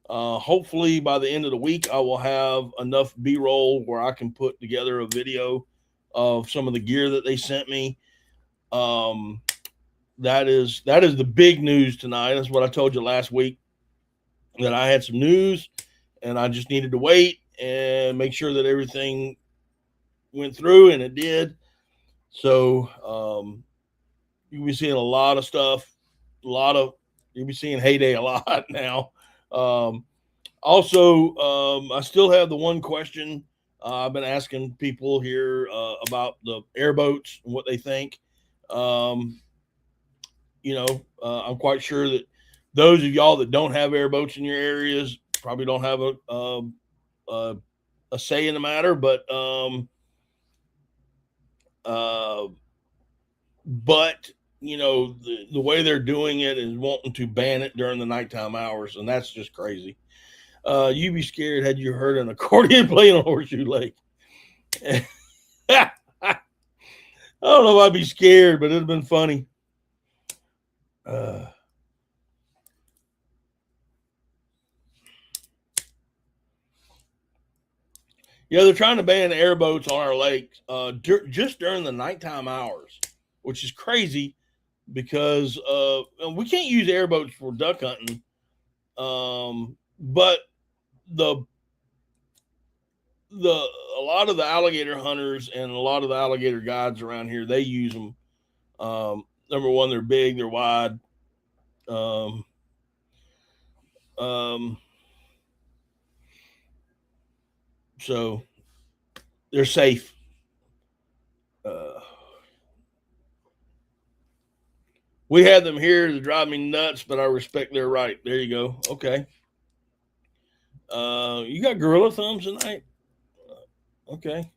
Hopefully, by the end of the week, I will have enough B-roll where I can put together a video of some of the gear that they sent me. That is the big news tonight. That's what I told you last week, that I had some news and I just needed to wait and make sure that everything went through, and it did. So you'll be seeing a lot of stuff, you'll be seeing Heyday a lot now. Also, I still have the one question I've been asking people here about the airboats and what they think. Um, I'm quite sure that those of y'all that don't have airboats in your areas probably don't have a say in the matter, uh, but the way they're doing it is wanting to ban it during the nighttime hours, and that's just crazy. You'd be scared had you heard an accordion playing on Horseshoe Lake. I don't know if I'd be scared, but it'd have been funny. Yeah, they're trying to ban airboats on our lakes just during the nighttime hours, which is crazy because we can't use airboats for duck hunting. But the a lot of the alligator hunters and a lot of the alligator guides around here, they use them. Number one, they're big, they're wide. Um, um, so they're safe. Uh, we had them here to drive me nuts, but I respect their right. There you go. Okay. You got gorilla thumbs tonight? Okay.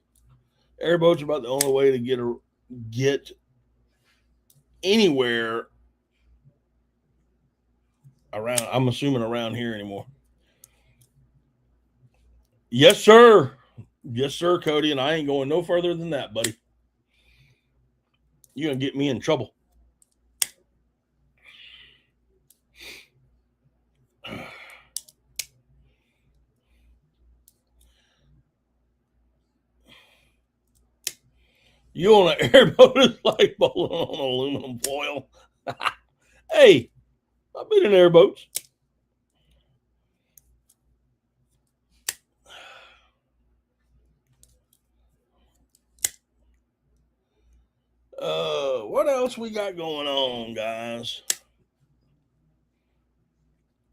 Airboats are about the only way to get anywhere around. I'm assuming around here anymore. Yes, sir. Yes, sir, Cody. And I ain't going no further than that, buddy. You're gonna get me in trouble. You on an airboat is like bowling on aluminum foil. Hey, I've been in airboats. What else we got going on, guys?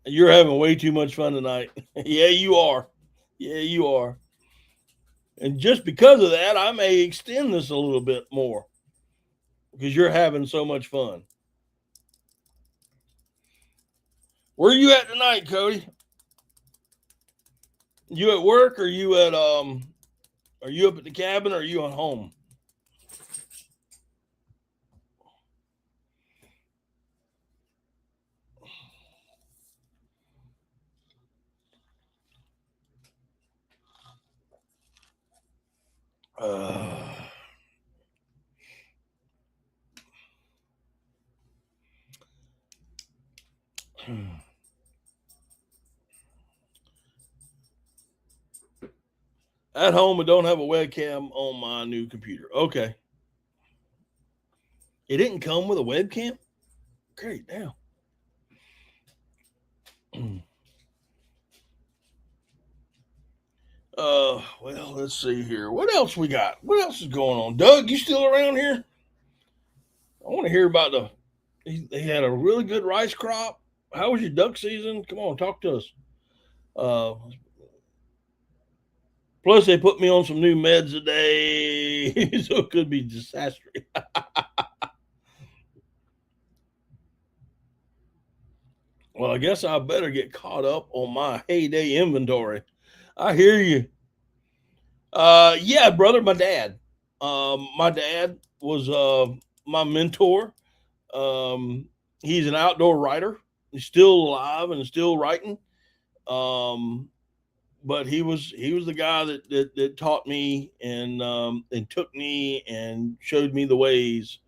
You're having way too much fun tonight. Yeah, you are. Yeah, you are. And just because of that, I may extend this a little bit more because you're having so much fun. Where are you at tonight, Cody? You at work, or you at are you up at the cabin, or are you at home? Uh, At home, I don't have a webcam on my new computer. Okay. It didn't come with a webcam? Great, now. Well, let's see here. What else we got? What else is going on? Doug, you still around here? I want to hear about they had a really good rice crop. How was your duck season? Come on, talk to us. Uh, Plus, they put me on some new meds today, so it could be disastrous. Well, I guess I better get caught up on my heyday inventory. I hear you. Yeah, brother, my dad. My dad was my mentor. He's an outdoor writer. He's still alive and still writing. Um, but he was the guy that taught me and took me and showed me the ways.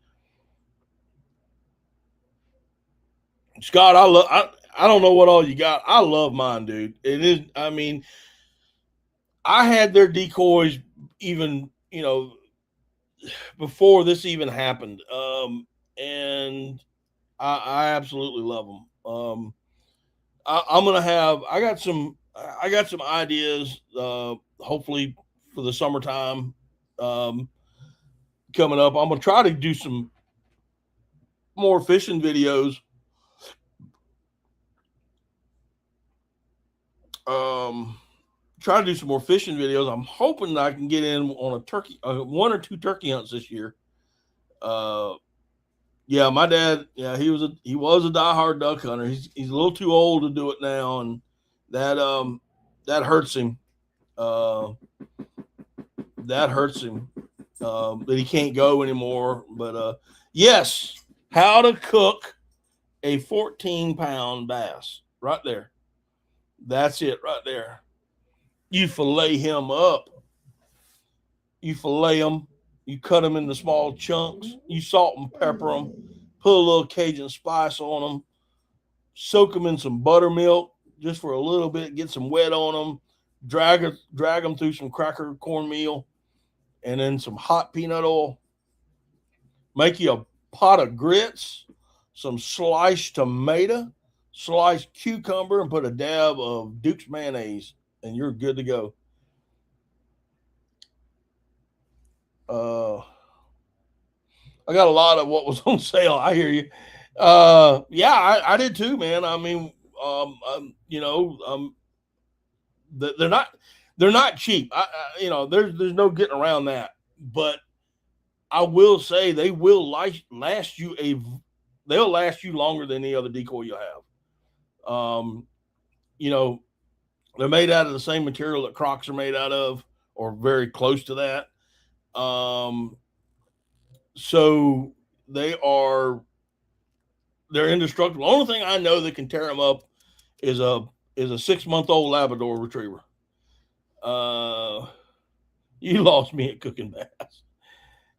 Scott, I don't know what all you got. I love mine, dude. It is. I mean, I had their decoys even before this even happened, and I absolutely love them. I'm gonna have. I got some. I got some ideas. Hopefully for the summertime um, coming up. I'm gonna try to do some more fishing videos. Um, Try to do some more fishing videos. I'm hoping that I can get in on a turkey, one or two turkey hunts this year. Uh, yeah, my dad, yeah, he was a diehard duck hunter. He's a little too old to do it now, and that hurts him. Uh, that hurts him that he can't go anymore. But yes, how to cook a 14-pound bass right there. That's it right there. You fillet him up. You fillet them. You cut them into small chunks. You salt and pepper them. Put a little Cajun spice on them. Soak them in some buttermilk just for a little bit. Get some wet on them. Drag them through some cracker cornmeal and then some hot peanut oil. Make you a pot of grits, some sliced tomato, sliced cucumber, and put a dab of Duke's mayonnaise, and you're good to go. I got a lot of what was on sale. I hear you. Yeah, I did too, man. I mean, they're not cheap. There's no getting around that. But I will say they will last you they'll last you longer than any other decoy you'll have. You know, they're made out of the same material that Crocs are made out of, or very close to that. So they're indestructible. The only thing I know that can tear them up is a 6-month-old Labrador Retriever. You lost me at cooking bass.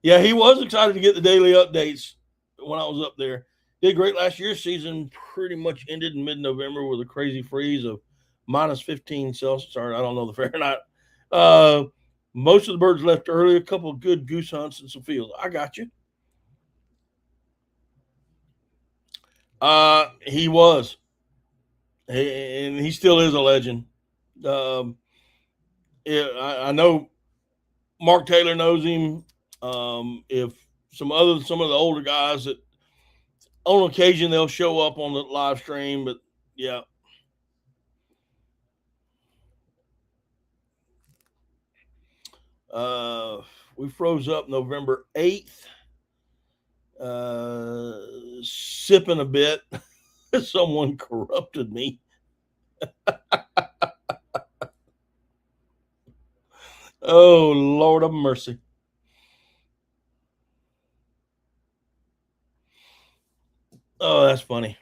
Yeah, he was excited to get the daily updates when I was up there. Did great last year's season. Pretty much ended in mid-November with a crazy freeze of minus 15 Celsius. Sorry, I don't know the Fahrenheit. Most of the birds left early. A couple of good goose hunts and some fields. I got you. He was, and he still is a legend. Yeah, I know Mark Taylor knows him. If some of the older guys that on occasion they'll show up on the live stream, but yeah. We froze up November 8th, sipping a bit. Someone corrupted me. Oh, Lord of mercy. Oh, that's funny.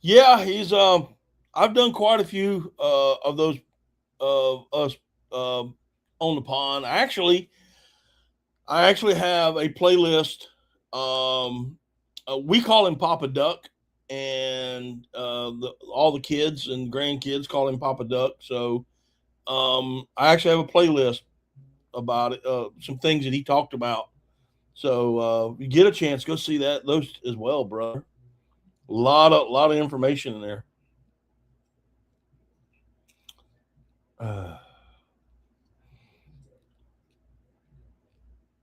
Yeah, he's I've done quite a few of those of us on the pond. I actually have a playlist. We call him Papa Duck, and all the kids and grandkids call him Papa Duck. So I actually have a playlist about it, some things that he talked about. So you get a chance, go see those as well, brother. A lot of information in there. Uh,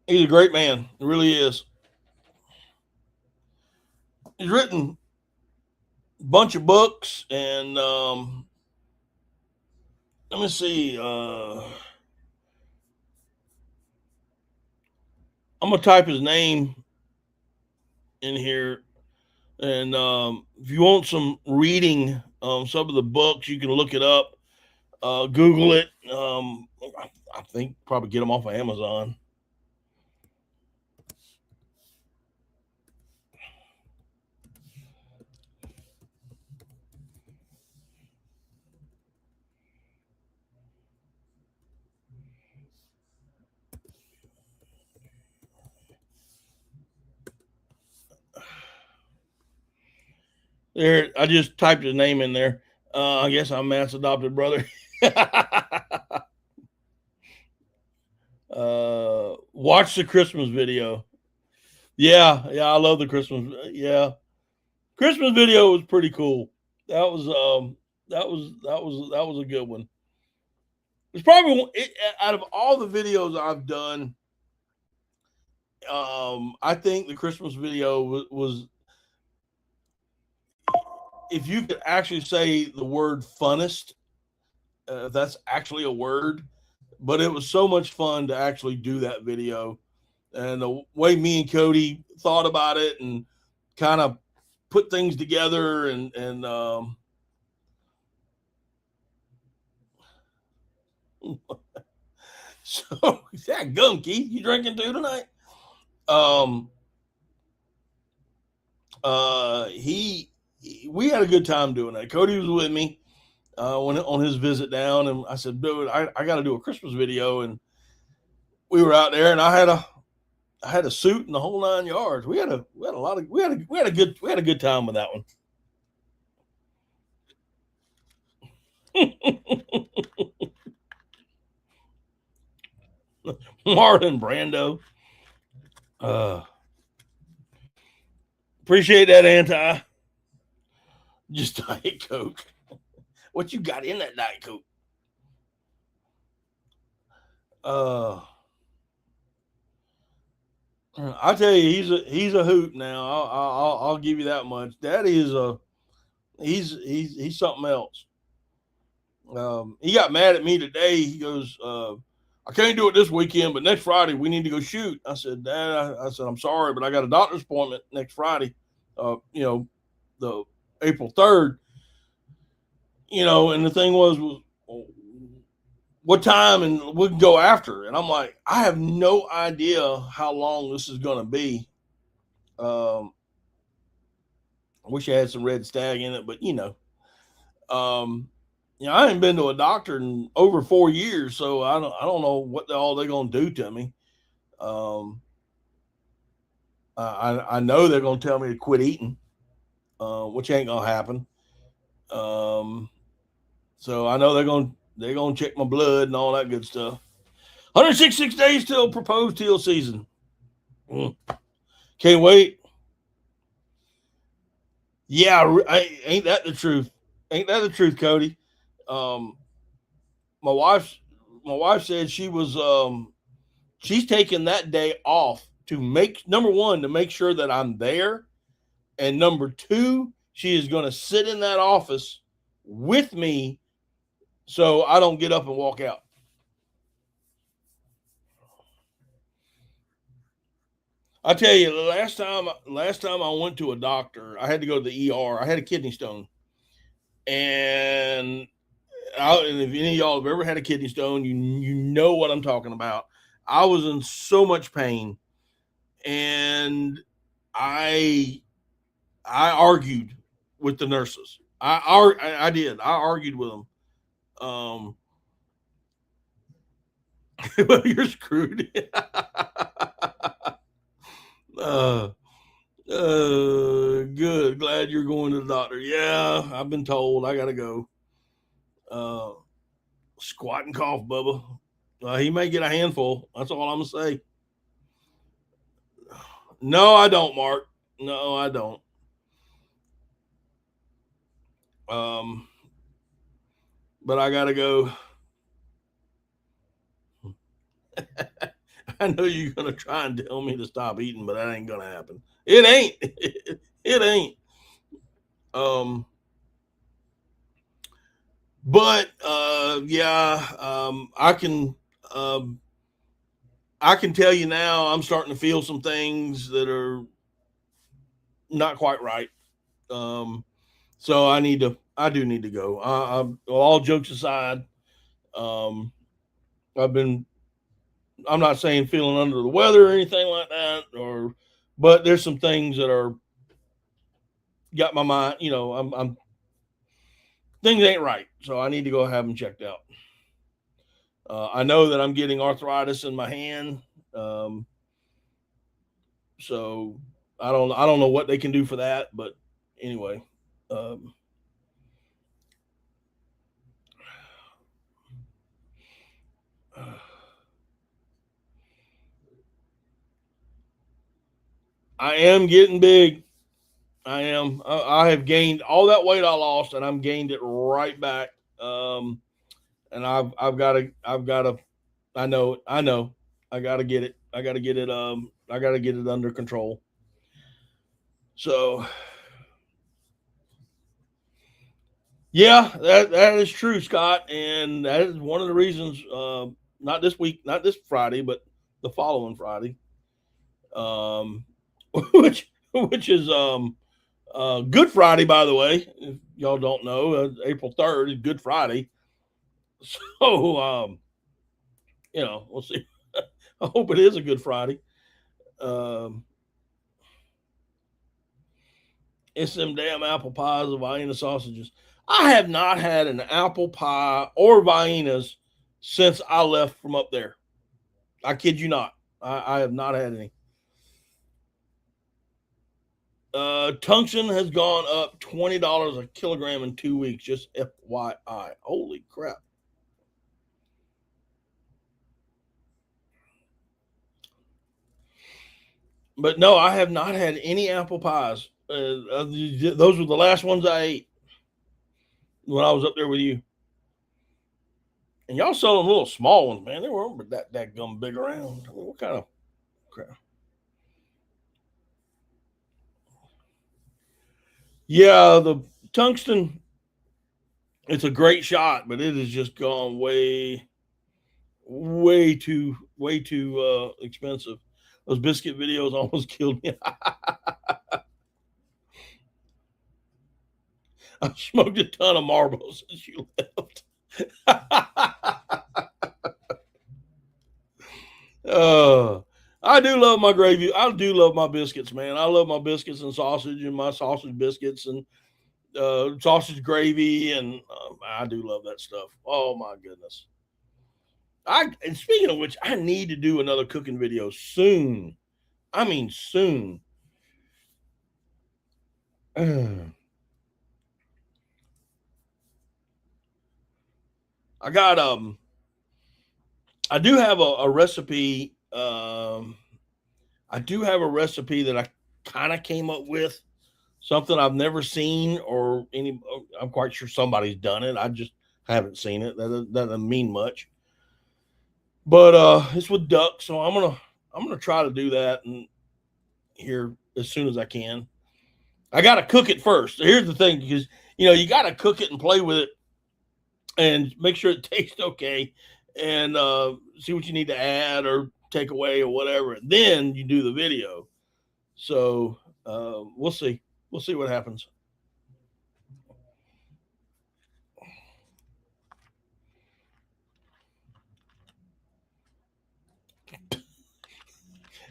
he's a great man. He really is. He's written a bunch of books, and let me see. I'm gonna type his name in here, and if you want some reading, some of the books, you can look it up, Google it. I think probably get them off of Amazon. There, I just typed his name in there. I guess I'm Matt's adopted brother. Watch the Christmas video. Yeah, I love the Christmas. Yeah, Christmas video was pretty cool. That was that was a good one. It's probably out of all the videos I've done. I think the Christmas video was, if you could actually say the word funnest, that's actually a word, but it was so much fun to actually do that video. And the way me and Cody thought about it and kind of put things together, and so yeah, gum Keith, you drinking too tonight? Um, we had a good time doing that. Cody was with me when on his visit down, and I said, dude, I got to do a Christmas video, and we were out there, and I had a suit and the whole 9 yards. We had a lot of we had a good time with that one. Marlon Brando. Appreciate that, Anti. Just Diet Coke. What you got in that Diet Coke? I tell you, he's a hoot now. I'll give you that much. Daddy is he's something else. He got mad at me today. He goes, I can't do it this weekend, but next Friday we need to go shoot. I said, Dad, I said, I'm sorry, but I got a doctor's appointment next Friday. The April 3rd. And the thing was what time, and we can go after. And I'm like, I have no idea how long this is going to be. I wish I had some red stag in it, but I ain't been to a doctor in over 4 years, so I don't know what all they're gonna do to me. I know they're gonna tell me to quit eating, which ain't gonna happen. So I know they're gonna check my blood and all that good stuff. 166 days till proposed teal season. Can't wait. Yeah, ain't that the truth? Ain't that the truth, Cody? Um, my wife said she's taking that day off to number one, to make sure that I'm there, and number two, she is going to sit in that office with me so I don't get up and walk out. I tell you, the last time I went to a doctor, I had to go to the ER. I had a kidney stone, and if any of y'all have ever had a kidney stone, you know what I'm talking about. I was in so much pain, and I argued with the nurses. I did. I argued with them. Well, you're screwed. uh, good. Glad you're going to the doctor. Yeah, I've been told I gotta go. Uh, Squat and cough, Bubba. He may get a handful. That's all I'm gonna say. No, I don't, Mark. No, I don't. Um, but I gotta go. I know you're gonna try and tell me to stop eating, but that ain't gonna happen. It ain't. It ain't. Um, but yeah, um, I can tell you now. I'm starting to feel some things that are not quite right. Um, so I need to. I do need to go. All jokes aside, um, I've been. I'm not saying feeling under the weather or anything like that, but there's some things that are got my mind. I'm things ain't right, so I need to go have them checked out. I know that I'm getting arthritis in my hand, um, so I don't know what they can do for that, but anyway, um, I am getting big. I am. I have gained all that weight I lost, and I'm gained it right back. And I've got to I know I got to get it. I got to get it. I got to get it under control. So yeah, that is true, Scott, and that is one of the reasons. Not this week, not this Friday, but the following Friday, um, which is Good Friday, by the way. If y'all don't know, April 3rd is Good Friday. So we'll see. I hope it is a Good Friday. Um, it's them damn apple pies of Vienna sausages. I have not had an apple pie or Viennas since I left from up there. I kid you not. I have not had any. Tungsten has gone up $20 a kilogram in 2 weeks. Just FYI. Holy crap! But no, I have not had any apple pies. Those were the last ones I ate when I was up there with you. And y'all sell them little small ones, man. They weren't that gum big around. I mean, what kind of crap? Yeah, the tungsten. It's a great shot, but it has just gone way too expensive. Those biscuit videos almost killed me. I smoked a ton of marbles since you left. uh, I do love my gravy. I do love my biscuits, man. I love my biscuits and sausage and my sausage biscuits and sausage gravy, and I do love that stuff. Oh my goodness! And speaking of which, I need to do another cooking video soon. I mean, soon. I got I do have a recipe. I do have a recipe that I kind of came up with. Something I've never seen or any. I'm quite sure somebody's done it. I just haven't seen it. That doesn't mean much. But it's with duck, so I'm gonna try to do that and here as soon as I can. I gotta cook it first. Here's the thing, because you gotta cook it and play with it and make sure it tastes okay, and see what you need to add or take away or whatever. And then you do the video. So we'll see. We'll see what happens.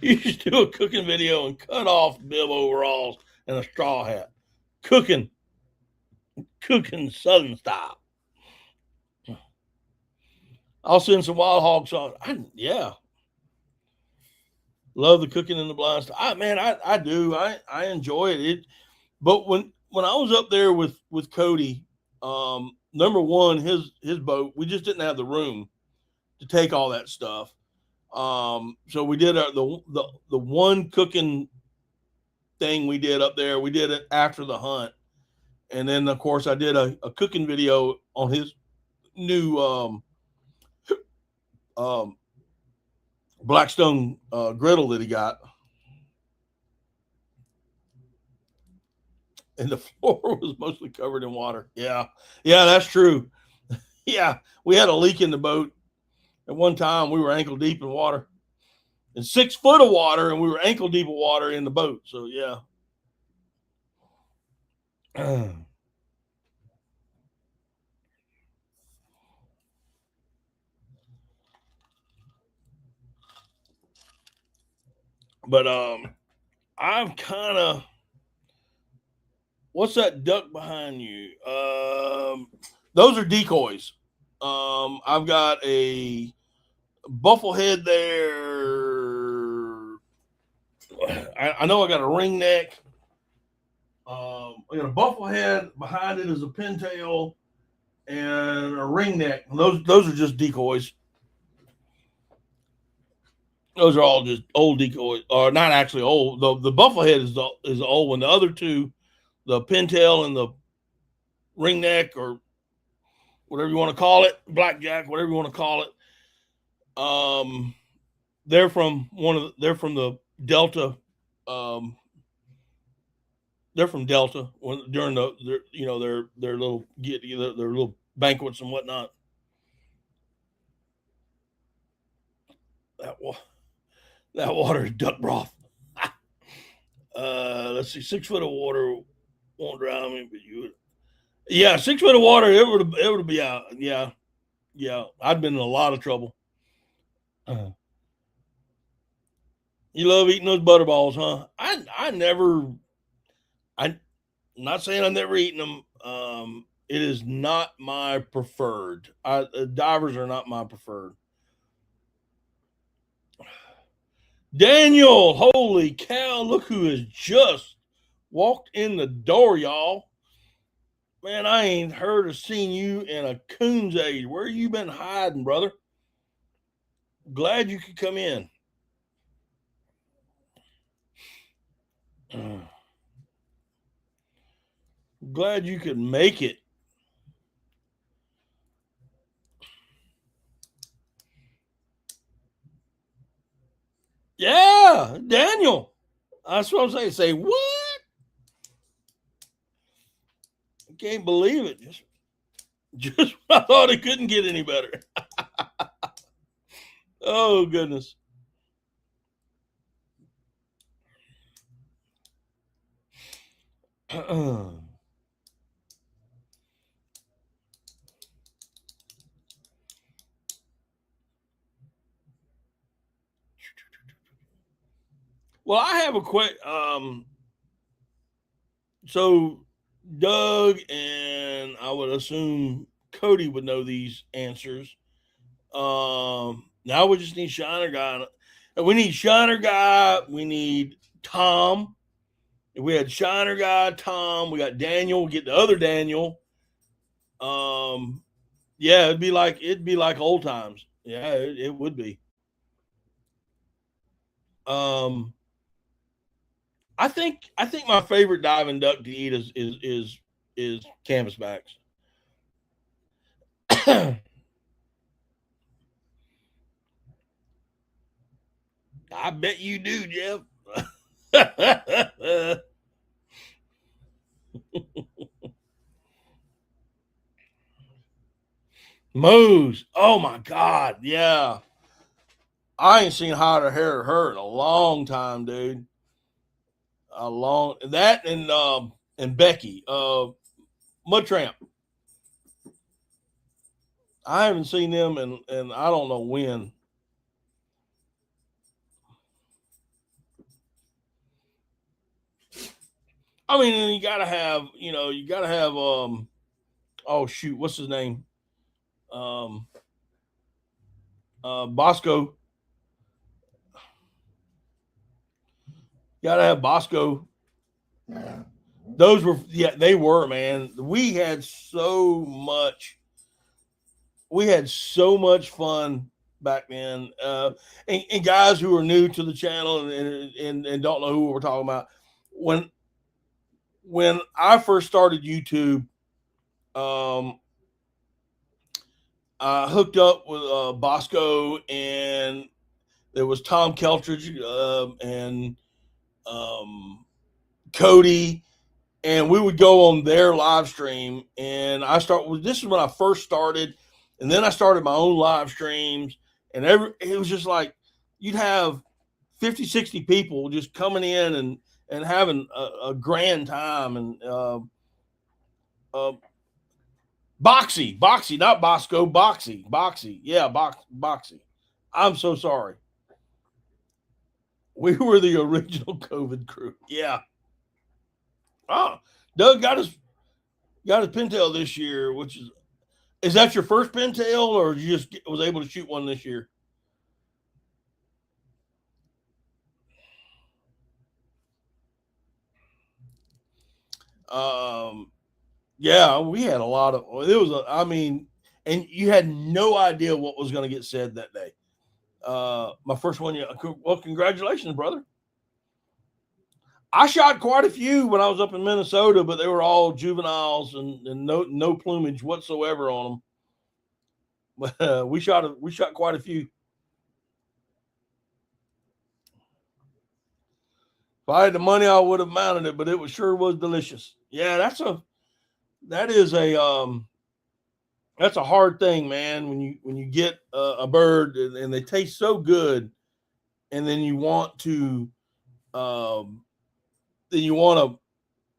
You just do a cooking video and cut off bib overalls and a straw hat. Cooking, cooking Southern style. I'll send some wild hogs on. Yeah, love the cooking in the blind. I do. I enjoy it. But when I was up there with Cody, number one, his boat, we just didn't have the room to take all that stuff. So we did the one cooking thing we did up there. We did it after the hunt, and then of course I did a cooking video on his new um, Blackstone griddle that he got, and the floor was mostly covered in water. Yeah, that's true. Yeah, we had a leak in the boat at one time. We were ankle deep in water, and 6 foot of water, and we were ankle deep of water in the boat. So yeah. But I'm kind of. What's that duck behind you? Those are decoys. I've got a bufflehead there. I know I got a ring neck. I got a bufflehead. Behind it is a pintail and a ring neck. And those are just decoys. Those are all just old decoys, or not actually old. The bufflehead is the old one. The other two, the pintail and the ring neck, or whatever you want to call it, blackjack, whatever you want to call it. They're from the Delta. They're from Delta during their little their little banquets and whatnot. That water is duck broth. Let's see, 6 foot of water won't drown me, but you would. Yeah, 6 foot of water, it would be out. Yeah, I'd been in a lot of trouble. You love eating those butterballs, huh? I'm not saying I've never eaten them. It is not my preferred. Divers are not my preferred. Daniel, holy cow, look who has just walked in the door, y'all. Man, I ain't heard or seen you in a coon's age. Where you been hiding, brother? Glad you could come in. Glad you could make it. Yeah, Daniel. That's what I'm saying. Say what? I can't believe it. Just I thought it couldn't get any better. Oh goodness. Well, I have a quick. So Doug and I would assume Cody would know these answers. Now we just need Shiner Guy. We need Shiner Guy. We need Tom. If we had Shiner Guy, Tom, we got Daniel. We get the other Daniel. Yeah, it'd be like old times. Yeah, it would be. Um, I think my favorite diving duck to eat is canvasbacks. I bet you do, Jeff. Moose. Oh my God. Yeah. I ain't seen hotter hair than her in a long time, dude. A long that and Becky. Mud Tramp. I haven't seen them and I don't know when. I mean, you gotta have oh shoot, what's his name? Um Bosco. Gotta have Bosco. Those were, yeah, they were, man. We had so much fun back then. And guys who are new to the channel and don't know who we're talking about, when I first started YouTube, I hooked up with Bosco, and there was Tom Keltridge and Cody, and we would go on their live stream. And this is when I first started, and then I started my own live streams, and it was just like you'd have 50, 60 people just coming in and having a grand time. And Boxy, not Bosco, Boxy. Yeah, Boxy. I'm so sorry. We were the original COVID crew. Yeah. Oh, Doug got his pintail this year, which is that your first pintail, or you just was able to shoot one this year? Yeah, we had a lot of and you had no idea what was going to get said that day. My first one, yeah. Well, congratulations, brother. I shot quite a few when I was up in Minnesota, but they were all juveniles and no plumage whatsoever on them. But we shot quite a few. If I had the money, I would have mounted it, but it sure was delicious. Yeah, that's a hard thing, man. When you get a bird and they taste so good, and then you want to, but you want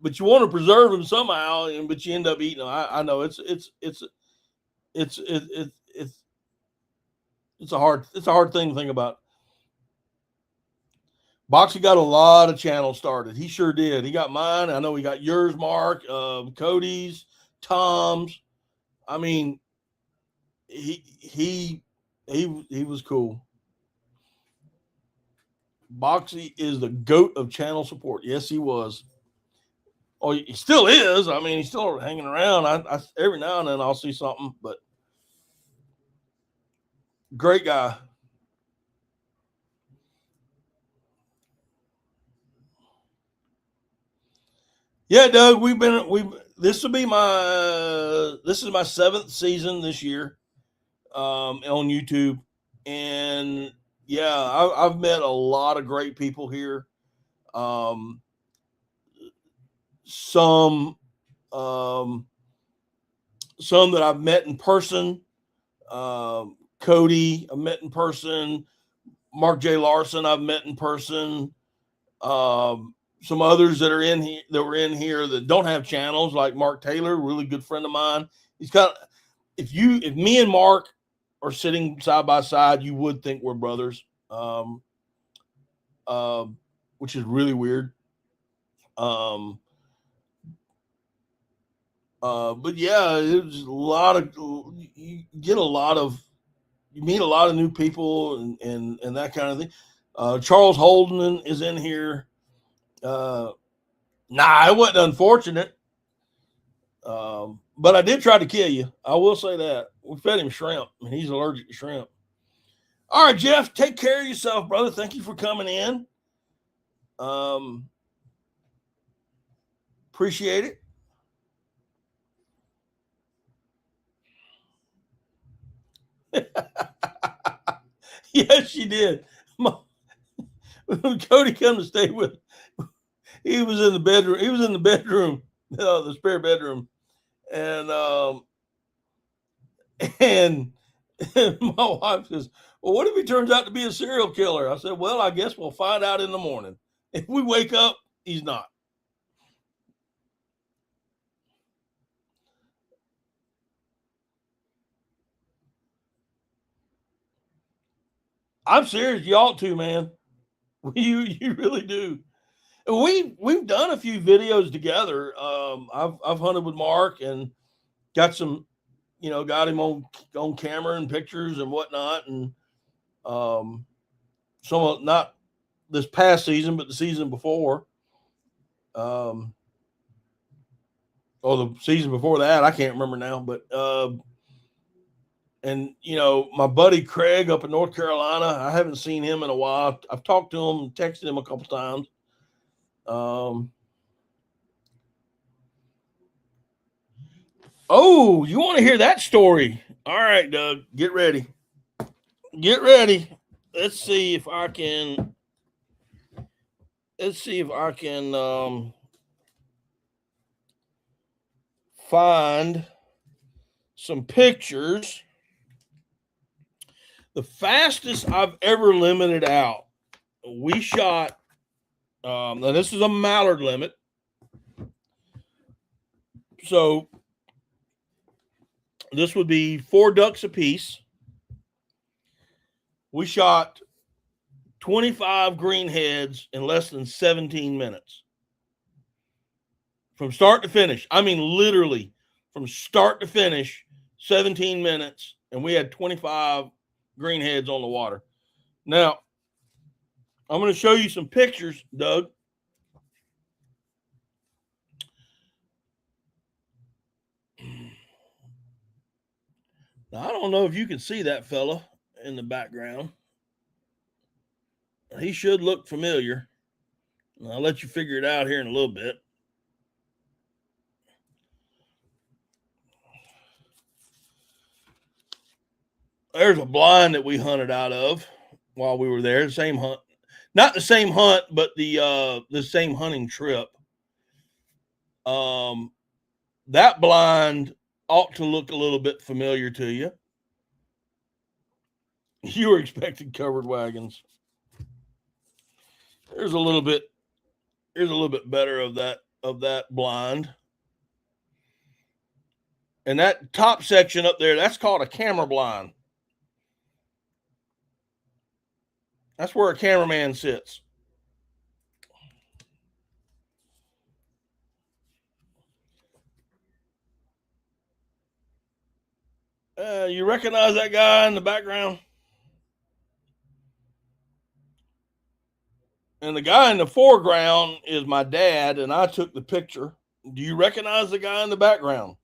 to preserve them somehow, but you end up eating them. I know it's a hard thing to think about. Boxy got a lot of channels started. He sure did. He got mine. I know he got yours, Mark, Cody's, Tom's. I mean, he was cool. Boxy is the GOAT of channel support. Yes, he was. Oh, he still is. I mean, he's still hanging around. I every now and then I'll see something, but great guy. Yeah, Doug, this is my 7th season this year on YouTube. And yeah, I've met a lot of great people here. Some that I've met in person. Cody, I've met in person. Mark J. Larson, I've met in person. Some others that were in here that don't have channels, like Mark Taylor, really good friend of mine. He's got, if me and Mark are sitting side by side, you would think we're brothers, which is really weird. But yeah, there's a lot of, you meet a lot of new people and that kind of thing. Charles Holden is in here. Nah, it wasn't unfortunate. But I did try to kill you. I will say that. We fed him shrimp, and he's allergic to shrimp. All right, Jeff, take care of yourself, brother. Thank you for coming in. Appreciate it. Yes, she did. When Cody come to stay with, he was in the bedroom. He was in the bedroom, the spare bedroom, and and my wife says, "Well, what if he turns out to be a serial killer?" I said, "Well, I guess we'll find out in the morning. If we wake up, he's not." I'm serious. You ought to, man. You really do. We've done a few videos together. I've hunted with Mark and got some, got him on camera and pictures and whatnot. And Not this past season, but the season before. Or the season before that, I can't remember now. But and my buddy Craig up in North Carolina, I haven't seen him in a while. I've talked to him, texted him a couple times. Oh, you want to hear that story? All right, Doug, get ready. Get ready. Let's see if I can. Find some pictures. The fastest I've ever limited out. We shot. Now this is a mallard limit. So this would be 4 ducks apiece. We shot 25 greenheads in less than 17 minutes. From start to finish. I mean, literally from start to finish, 17 minutes. And we had 25 greenheads on the water. Now, I'm going to show you some pictures, Doug. Now, I don't know if you can see that fella in the background. He should look familiar. I'll let you figure it out here in a little bit. There's a blind that we hunted out of while we were there. The same hunt, not the same hunt, but the same hunting trip. That blind ought to look a little bit familiar to you. You were expecting covered wagons. Here's a little bit better of that blind. And that top section up there, that's called a camera blind. That's where a cameraman sits. You recognize that guy in the background? And the guy in the foreground is my dad, and I took the picture. Do you recognize the guy in the background?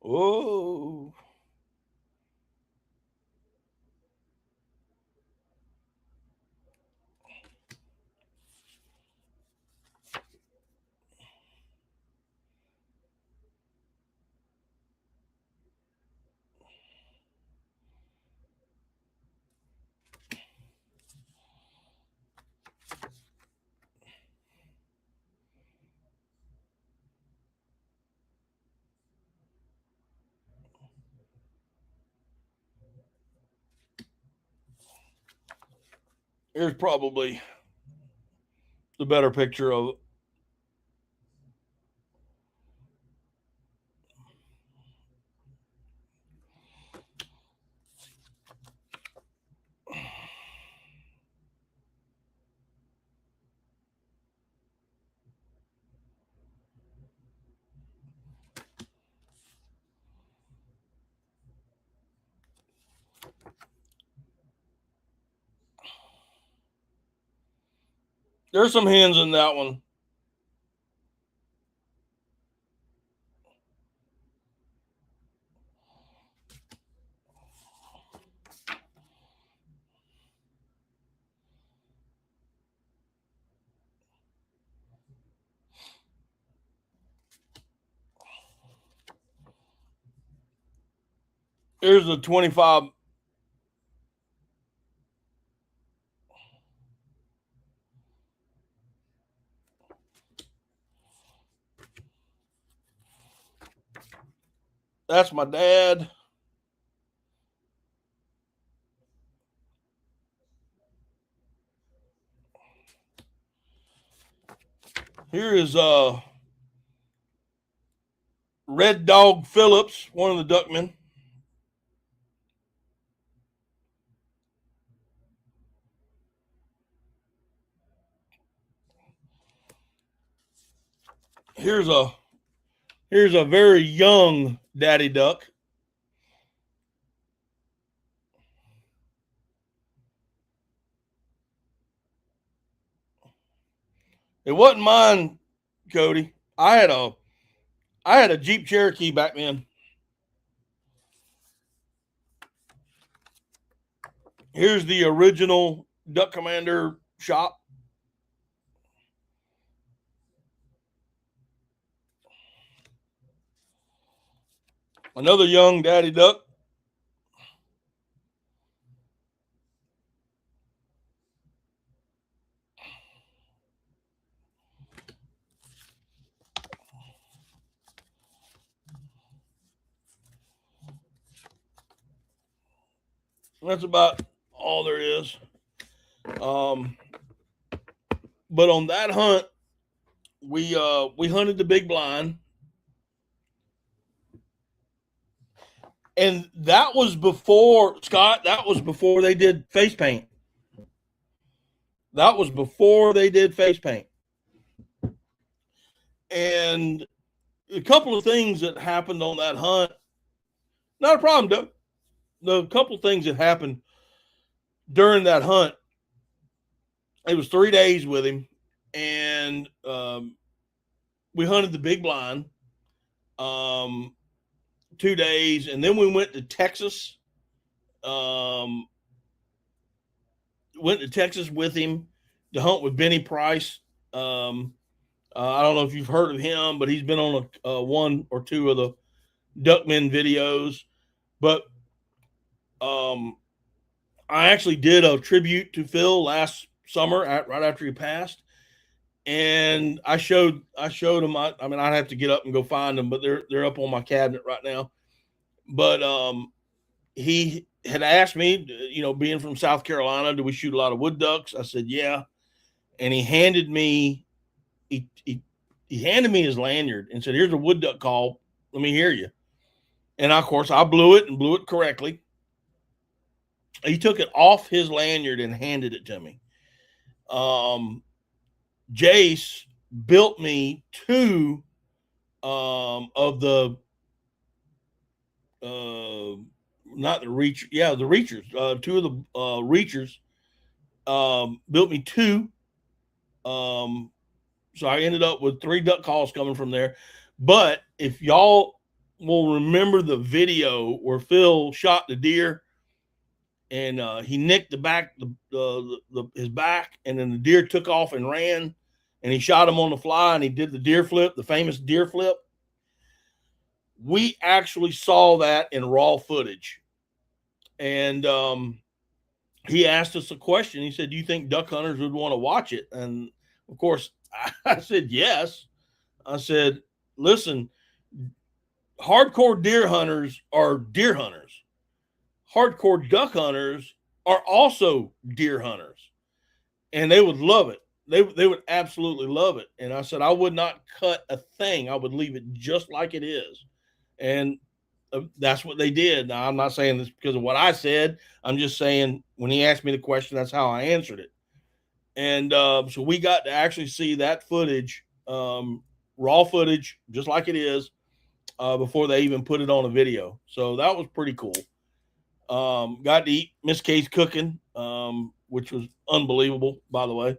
Oh. Here's probably the better picture of it. There's some hens in that one. Here's the 25. That's my dad. Here is Red Dog Phillips, one of the duckmen. Here's a very young daddy duck. It wasn't mine, Cody. I had a Jeep Cherokee back then. Here's the original Duck Commander shop. Another young daddy duck. That's about all there is. But on that hunt, we hunted the big blind, and that was before Scott. That was before they did face paint. That was before they did face paint. And a couple of things that happened on that hunt. Not a problem, Doug. The couple of things that happened during that hunt. It was 3 days with him, and we hunted the big blind 2 days, and then we went to Texas. Went to Texas with him to hunt with Benny Price. I don't know if you've heard of him, but he's been on one or two of the Duckmen videos. But I actually did a tribute to Phil last summer, right after he passed, and I showed him. I mean, I'd have to get up and go find them, but they're up on my cabinet right now. But he had asked me, being from South Carolina, do we shoot a lot of wood ducks? I said, yeah. And he handed me his lanyard and said, here's a wood duck call. Let me hear you. And of course, I blew it correctly. He took it off his lanyard and handed it to me. Jace built me two of the not the reach, yeah, the reachers. Two of the reachers built me two. So I ended up with 3 duck calls coming from there. But if y'all will remember the video where Phil shot the deer and he nicked the back, his back, and then the deer took off and ran, and he shot him on the fly, and he did the deer flip, the famous deer flip. We actually saw that in raw footage. And he asked us a question. He said, do you think duck hunters would want to watch it? And of course, I said, yes. I said, listen, hardcore deer hunters are deer hunters. Hardcore duck hunters are also deer hunters, and they would love it. They would absolutely love it. And I said, I would not cut a thing. I would leave it just like it is. And that's what they did. Now, I'm not saying this because of what I said. I'm just saying when he asked me the question, that's how I answered it. And so we got to actually see that footage, raw footage, just like it is, before they even put it on a video. So that was pretty cool. Got to eat Miss Kay's cooking, which was unbelievable, by the way.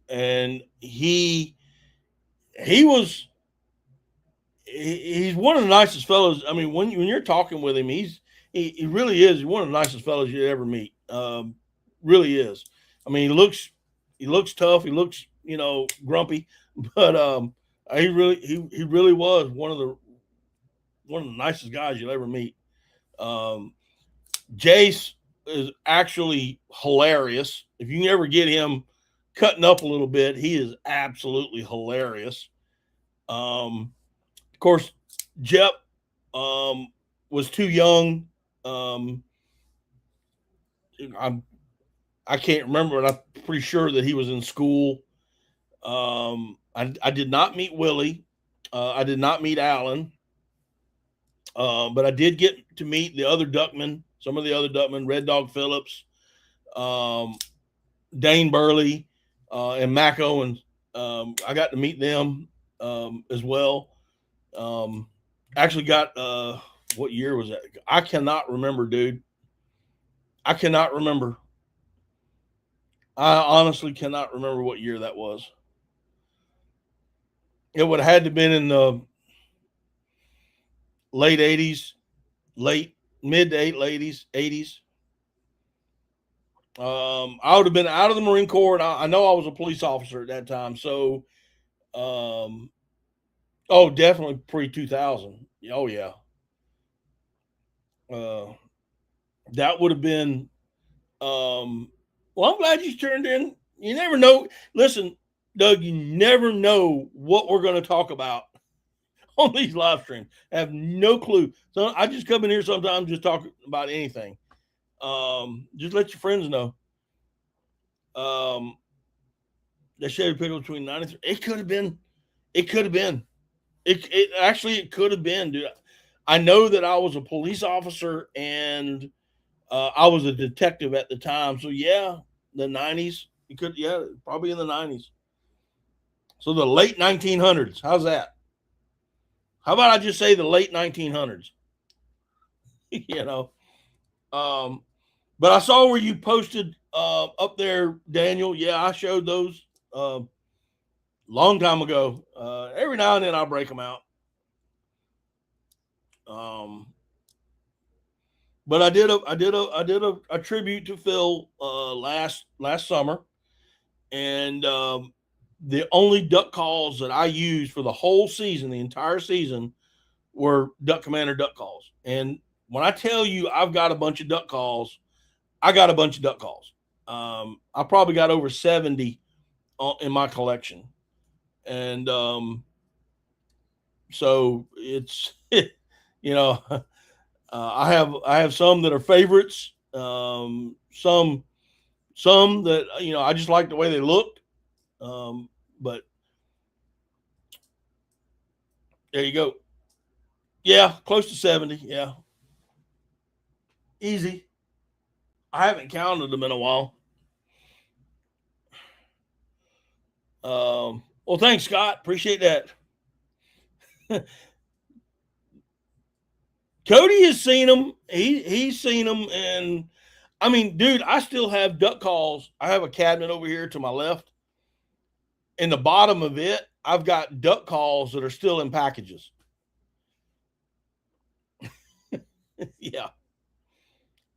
And he's one of the nicest fellows. I mean, when you're talking with him, he really is one of the nicest fellows you'd ever meet. Really is. I mean, he looks tough. He looks, grumpy, but he really was one of the nicest guys you'll ever meet. Jace is actually hilarious. If you can ever get him cutting up a little bit, he is absolutely hilarious. Of course, Jep was too young. I can't remember, and I'm pretty sure that he was in school. I did not meet Willie. I did not meet Alan. But I did get to meet the other duckmen, some of the other duckmen, Red Dog Phillips, Dane Burley, and Mac Owens. I got to meet them as well. Actually got what year was that? I cannot remember, dude. I cannot remember. I honestly cannot remember what year that was. It would have had to been in the late 80s, late mid to late 80s. I would have been out of the Marine Corps, and I know I was a police officer at that time. So, oh, definitely pre 2000. Oh yeah, uh, that would have been. Well, I'm glad you turned in. You never know. Listen, Doug, you never know what we're going to talk about on these live streams. I have no clue. So I just come in here sometimes just talk about anything. Just let your friends know. They shared a picture between 93. It could have been. It could have been. It actually it could have been, dude. I know that I was a police officer and I was a detective at the time. So yeah, the 90s. It could, yeah, probably in the 90s. So the late 1900s. How's that? How about I just say the late 1900s? you know. But I saw where you posted up there, Daniel. Yeah, I showed those long time ago. Every now and then I'll break them out. But I did a tribute to Phil last summer, and the only duck calls that I used for the whole season, the entire season, were Duck Commander duck calls. And when I tell you I've got a bunch of duck calls, I got a bunch of duck calls. I probably got over 70 in my collection, and so it's you know I have some that are favorites, some that I just like the way they looked, but there you go. Yeah, close to 70. Yeah, easy. I haven't counted them in a while. Well, thanks, Scott. Appreciate that. Cody has seen them. He's seen them, and I mean, dude, I still have duck calls. I have a cabinet over here to my left. In the bottom of it, I've got duck calls that are still in packages. Yeah,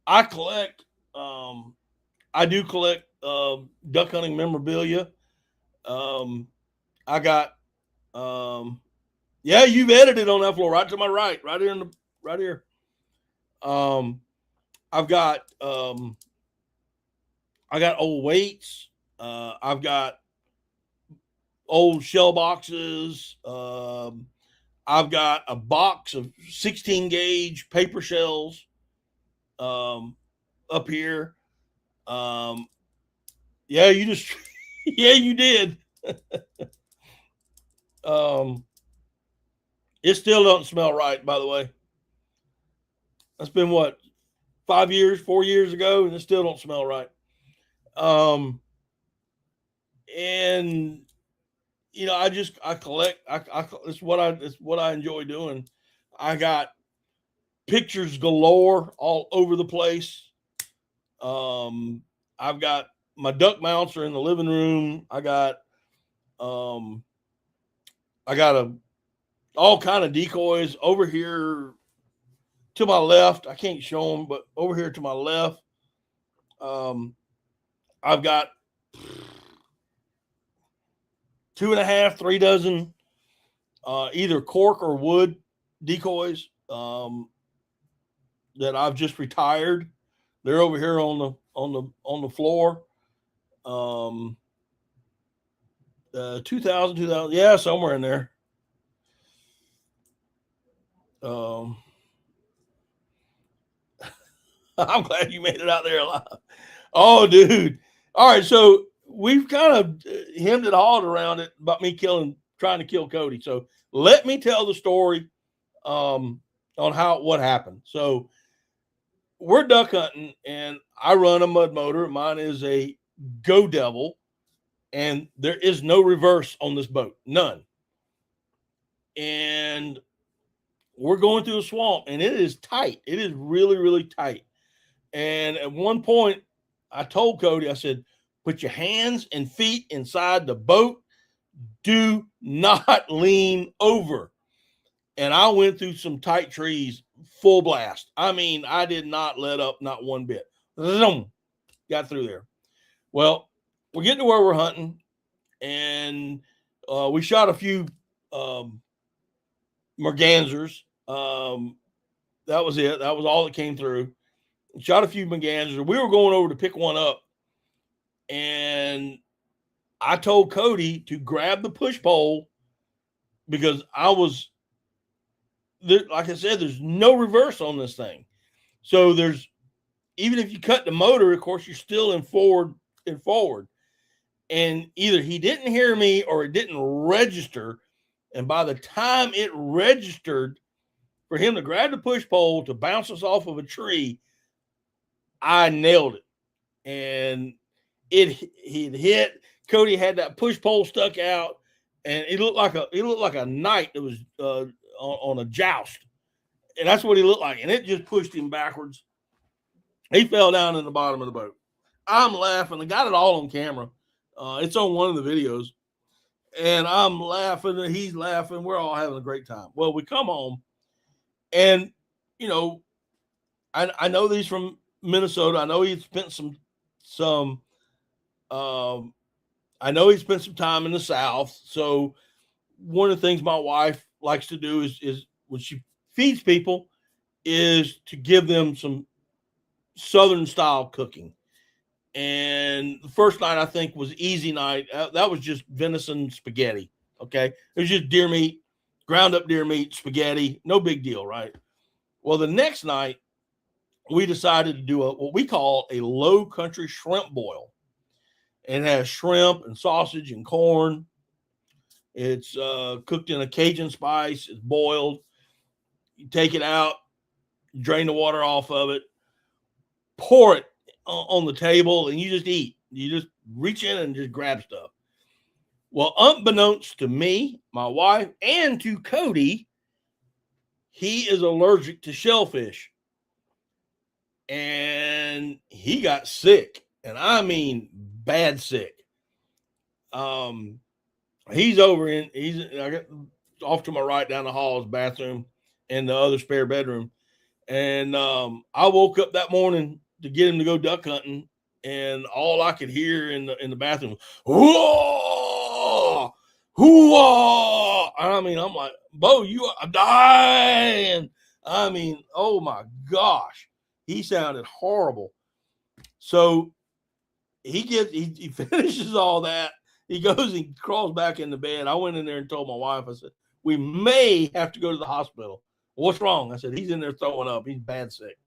I collect. I do collect duck hunting memorabilia. I got. Yeah, you've edited on that floor, right to my right here right here. I've got. I got old weights. I've got old shell boxes. I've got a box of 16 gauge paper shells up here. Yeah, you just, yeah, you did. It still doesn't smell right, by the way. That's been what, 4 years ago, and it still don't smell right. And I collect. It's what I enjoy doing. I got pictures galore all over the place. I've got my duck mounts are in the living room. I got all kind of decoys over here to my left. I can't show them, but over here to my left, I've got 2.5, 3 dozen either cork or wood decoys that I've just retired. They're over here on the floor. 2000, yeah, somewhere in there. I'm glad you made it out there alive. Oh, dude. All right, so we've kind of hemmed and hawed around it about me trying to kill Cody. So let me tell the story on what happened. So we're duck hunting, and I run a mud motor. Mine is a Go Devil. and there is no reverse on this boat, none. And we're going through a swamp, and it is tight. It is really, really tight. And at one point, I told Cody, I said, put your hands and feet inside the boat. Do not lean over. And I went through some tight trees, full blast. I mean, I did not let up, not one bit. Zoom, got through there. Well, we're getting to where we're hunting, and we shot a few mergansers. That was it. That was all that came through. Shot a few mergansers. We were going over to pick one up, and I told Cody to grab the push pole because I was there. Like I said, there's no reverse on this thing. So there's, even if you cut the motor, of course, you're still in forward. And either he didn't hear me or it didn't register. And by the time it registered for him to grab the push pole to bounce us off of a tree, I nailed it. And he'd hit. Cody had that push pole stuck out, and it looked like a knight that was on a joust. And that's what he looked like. And it just pushed him backwards. He fell down in the bottom of the boat. I'm laughing. I got it all on camera. It's on one of the videos. And I'm laughing, and he's laughing. We're all having a great time. Well, we come home, and, you know, I know he's from Minnesota. I know he spent some I know he spent some time in the South. So one of the things my wife likes to do is when she feeds people is to give them some Southern style cooking. And the first night, I think, was easy night. That was just venison spaghetti. Okay. It was just deer meat, ground up deer meat, spaghetti. No big deal, right? Well, the next night, we decided to do what we call a low country shrimp boil. And it has shrimp and sausage and corn. It's cooked in a Cajun spice. It's boiled. You take it out, drain the water off of it, pour it on the table, and you just eat. You just reach in and just grab stuff. Well, unbeknownst to me, my wife, and to Cody, he is allergic to shellfish. And he got sick. And I mean bad sick. He's I got off to my right down the hall, his bathroom and the other spare bedroom. And I woke up that morning to get him to go duck hunting, and all I could hear in the bathroom, whoa, whoa. I mean, I'm like, Bo, you are dying. I mean, oh my gosh, he sounded horrible. So he finishes all that. He goes and crawls back in the bed. I went in there and told my wife, I said, we may have to go to the hospital. What's wrong? I said, he's in there throwing up. He's bad sick.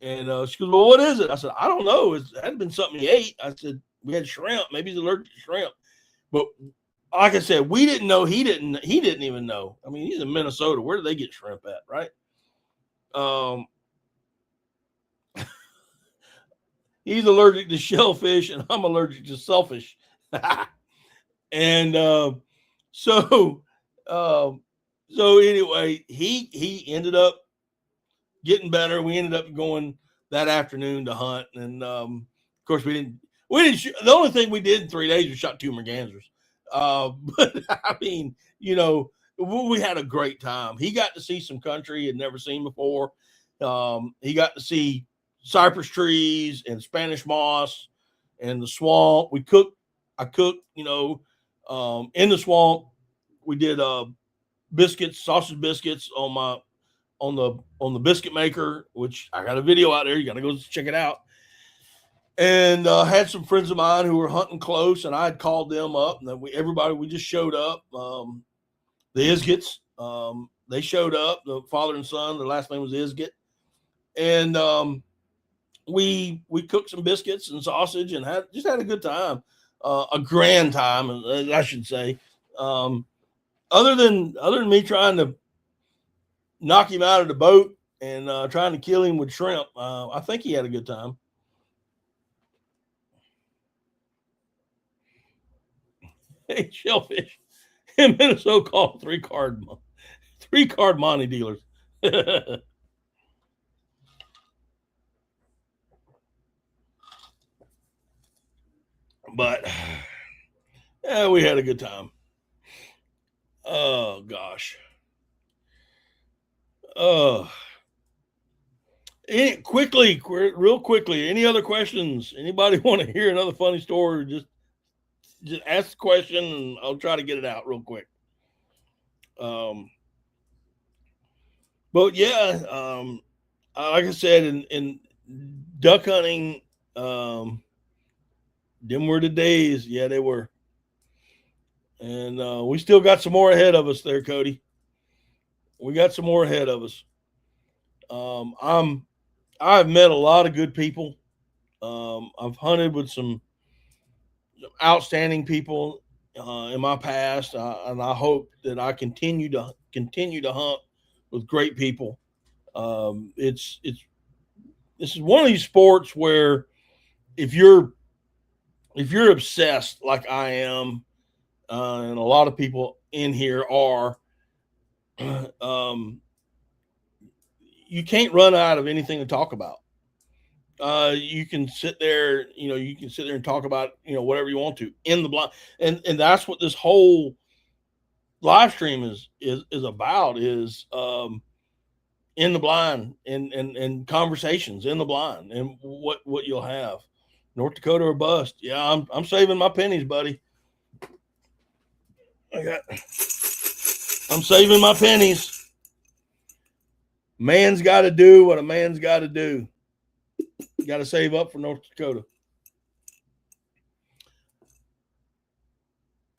And she goes, well, what is it? I said, I don't know. It hadn't been something he ate. I said, we had shrimp. Maybe he's allergic to shrimp. But like I said, we didn't know. He didn't even know. I mean, he's in Minnesota. Where do they get shrimp at, right? He's allergic to shellfish, and I'm allergic to selfish. And so anyway, he ended up getting better. We ended up going that afternoon to hunt, and of course we didn't shoot. The only thing we did in 3 days was shot 2 mergansers. But I mean, you know, we had a great time. He got to see some country he had never seen before. He got to see cypress trees and Spanish moss and the swamp. I cooked, you know, in the swamp. We did sausage biscuits on the biscuit maker, which I got a video out there. You got to go check it out. And had some friends of mine who were hunting close, and I had called them up, and then we just showed up. The Isgets, they showed up, the father and son. The last name was Isget. And we cooked some biscuits and sausage and had a good time, a grand time, I should say. Other than me trying to knock him out of the boat and trying to kill him with shrimp, I think he had a good time. Hey, shellfish in Minnesota called three-card money dealers. But yeah, we had a good time. Oh gosh. Uh real quickly, any other questions? Anybody want to hear another funny story? Just ask the question and I'll try to get it out real quick. But yeah, like I said, in duck hunting, them were the days. Yeah, they were. And we still got some more ahead of us there, Cody. We got some more ahead of us. I've met a lot of good people. I've hunted with some outstanding people in my past, and I hope that I continue to hunt with great people. This is one of these sports where if you're obsessed like I am, and a lot of people in here are, you can't run out of anything to talk about. You can sit there, and talk about, whatever you want to in the blind. And that's what this whole live stream is about, is in the blind and conversations in the blind and what you'll have. North Dakota or bust. Yeah, I'm saving my pennies, buddy. I'm saving my pennies. Man's got to do what a man's got to do. You got to save up for North Dakota.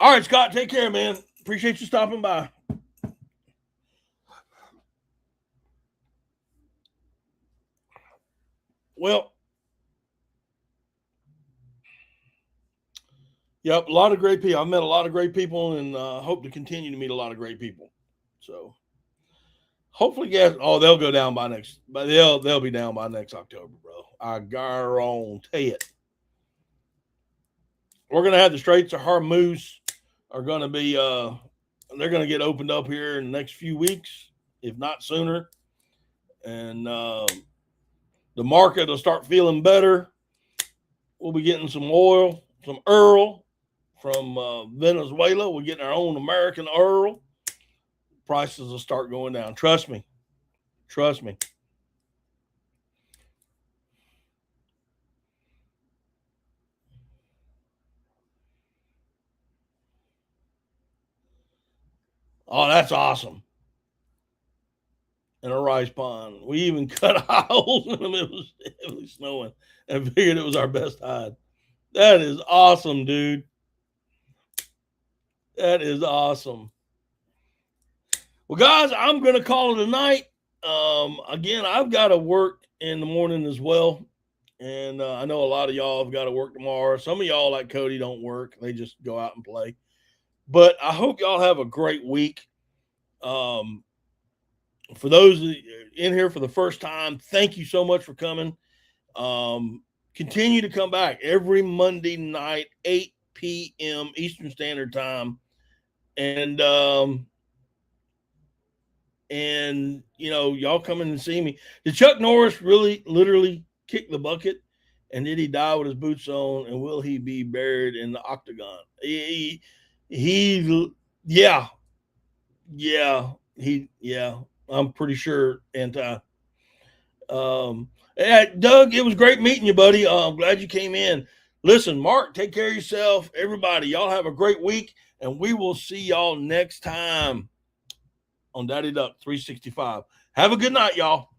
All right, Scott, take care, man. Appreciate you stopping by. Well, yep, a lot of great people. I've met a lot of great people, and hope to continue to meet a lot of great people. So hopefully, guys. Oh, they'll go down by next, but they'll be down by next October, bro. I guarantee it. We're gonna have the Straits of Hormuz are gonna be they're gonna get opened up here in the next few weeks, if not sooner, and the market will start feeling better. We'll be getting some oil, some Earl from Venezuela. We're getting our own American Earl. Prices will start going down. Trust me. Trust me. Oh, that's awesome. In a rice pond. We even cut holes in them. It was heavily snowing and figured it was our best hide. That is awesome, dude. That is awesome. Well, guys, I'm going to call it a night. Again, I've got to work in the morning as well. And I know a lot of y'all have got to work tomorrow. Some of y'all, like Cody, don't work. They just go out and play. But I hope y'all have a great week. For those in here for the first time, thank you so much for coming. Continue to come back every Monday night, 8 p.m. Eastern Standard Time. And y'all come in and see me. Did Chuck Norris really literally kick the bucket? And did he die with his boots on? And will he be buried in the octagon? I'm pretty sure anti. Doug, it was great meeting you, buddy. I'm glad you came in. Listen, Mark, take care of yourself. Everybody, y'all have a great week, and we will see y'all next time on Daddy Duck 365. Have a good night, y'all.